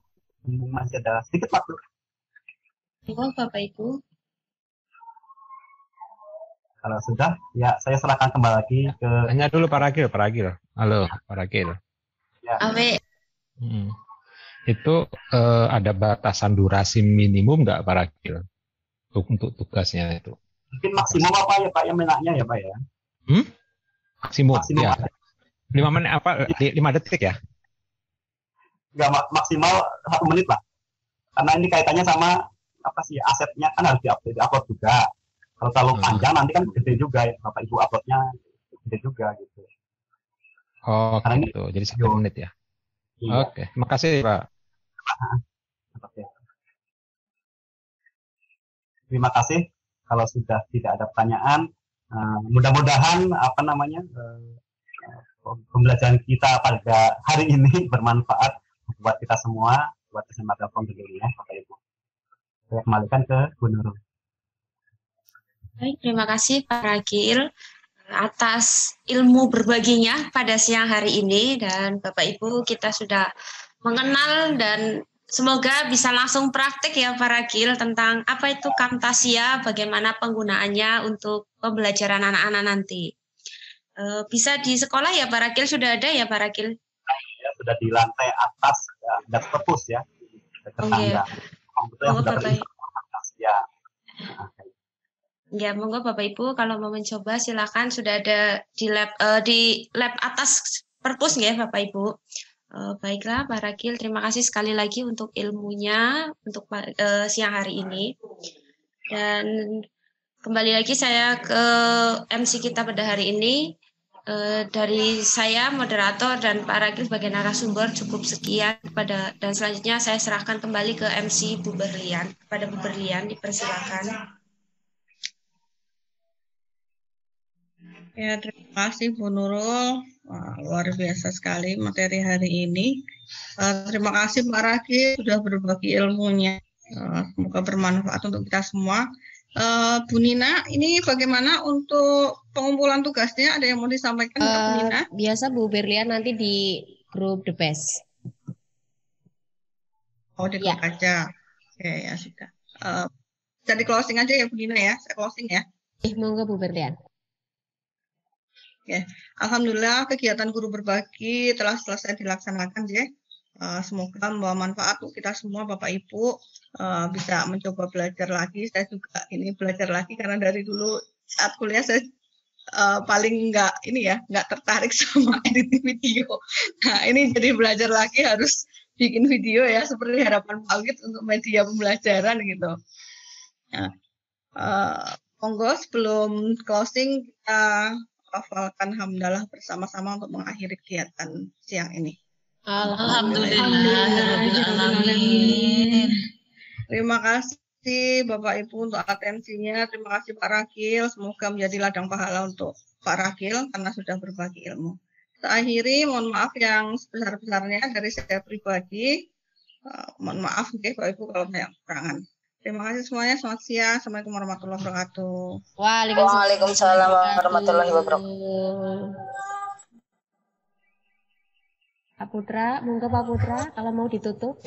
Masih ada sedikit waktu. Bapak Ibu. Kalau sudah, ya saya serahkan kembali lagi ke. Tanya dulu Pak Ragil. Halo Pak Ragil. Ya. Awe. Itu ada batasan durasi minimum nggak Pak Ragil untuk tugasnya itu? Mungkin maksimum apa ya Pak yang menaknya ya Pak ya? Maksimum ya. 5 menit 5 detik ya? Enggak maksimal 1 menit lah. Karena ini kaitannya sama asetnya kan harus di-upload juga. Kalau terlalu panjang nanti kan gede juga ya Bapak Ibu uploadnya gede juga gitu. Oh gitu. Jadi 1 menit ya. Iya. Oke, makasih Pak. Oke. Terima kasih. Kalau sudah tidak ada pertanyaan, mudah-mudahan pembelajaran kita pada hari ini bermanfaat buat kita semua, buat kesempatan pembelajarannya, Bapak Ibu. Saya kembalikan ke Bu Nurul. Baik, terima kasih Pak Ragil atas ilmu berbaginya pada siang hari ini, dan Bapak Ibu kita sudah mengenal dan semoga bisa langsung praktik ya Pak Ragil tentang apa itu Camtasia, bagaimana penggunaannya untuk pembelajaran anak-anak nanti. Bisa di sekolah ya Pak Ragil, sudah ada ya Pak Ragil? Ya, sudah di lantai atas, ada perpus ya, tetangga. Oh, Bapak. Ya. Ya, monggo Bapak Ibu kalau mau mencoba silakan, sudah ada di lab atas perpus ya Bapak Ibu. Baiklah Pak Ragil, terima kasih sekali lagi untuk ilmunya untuk siang hari ini. Dan kembali lagi saya ke MC kita pada hari ini. Dari saya moderator dan Pak Ragil sebagai narasumber cukup sekian dan selanjutnya saya serahkan kembali ke MC Bu Berlian. Kepada Bu Berlian dipersilakan. Ya, terima kasih Bu Nurul. Wah, luar biasa sekali materi hari ini. Terima kasih Pak Ragil sudah berbagi ilmunya. Semoga bermanfaat untuk kita semua. Bu Nina, ini bagaimana untuk pengumpulan tugasnya? Ada yang mau disampaikan Bu Nina? Biasa Bu Berlian nanti di grup The Best. Oh, di grup aja. Oke, ya sudah. Jadi closing aja ya Bu Nina ya. Saya closing ya. Monggo Bu Berlian. Ya, alhamdulillah kegiatan guru berbagi telah selesai dilaksanakan ya. Semoga membawa manfaat untuk kita semua Bapak Ibu, bisa mencoba belajar lagi. Saya juga ini belajar lagi karena dari dulu saat kuliah saya paling nggak tertarik sama editing video. Nah ini jadi belajar lagi harus bikin video ya seperti harapan Pak Algit untuk media pembelajaran gitu. Nah, monggo sebelum closing kita hafalkan hamdalah bersama-sama untuk mengakhiri kegiatan siang ini. Alhamdulillah. Terima kasih Bapak Ibu untuk atensinya. Terima kasih Pak Ragil. Semoga menjadi ladang pahala untuk Pak Ragil karena sudah berbagi ilmu. Kita akhiri, mohon maaf yang sebesar-besarnya dari saya pribadi. Mohon maaf Bapak Ibu kalau banyak kekurangan. Terima kasih semuanya. Selamat siang. Assalamualaikum warahmatullahi wabarakatuh. Waalaikumsalam warahmatullahi wabarakatuh. Pak Putra, monggo Pak Putra kalau mau ditutup.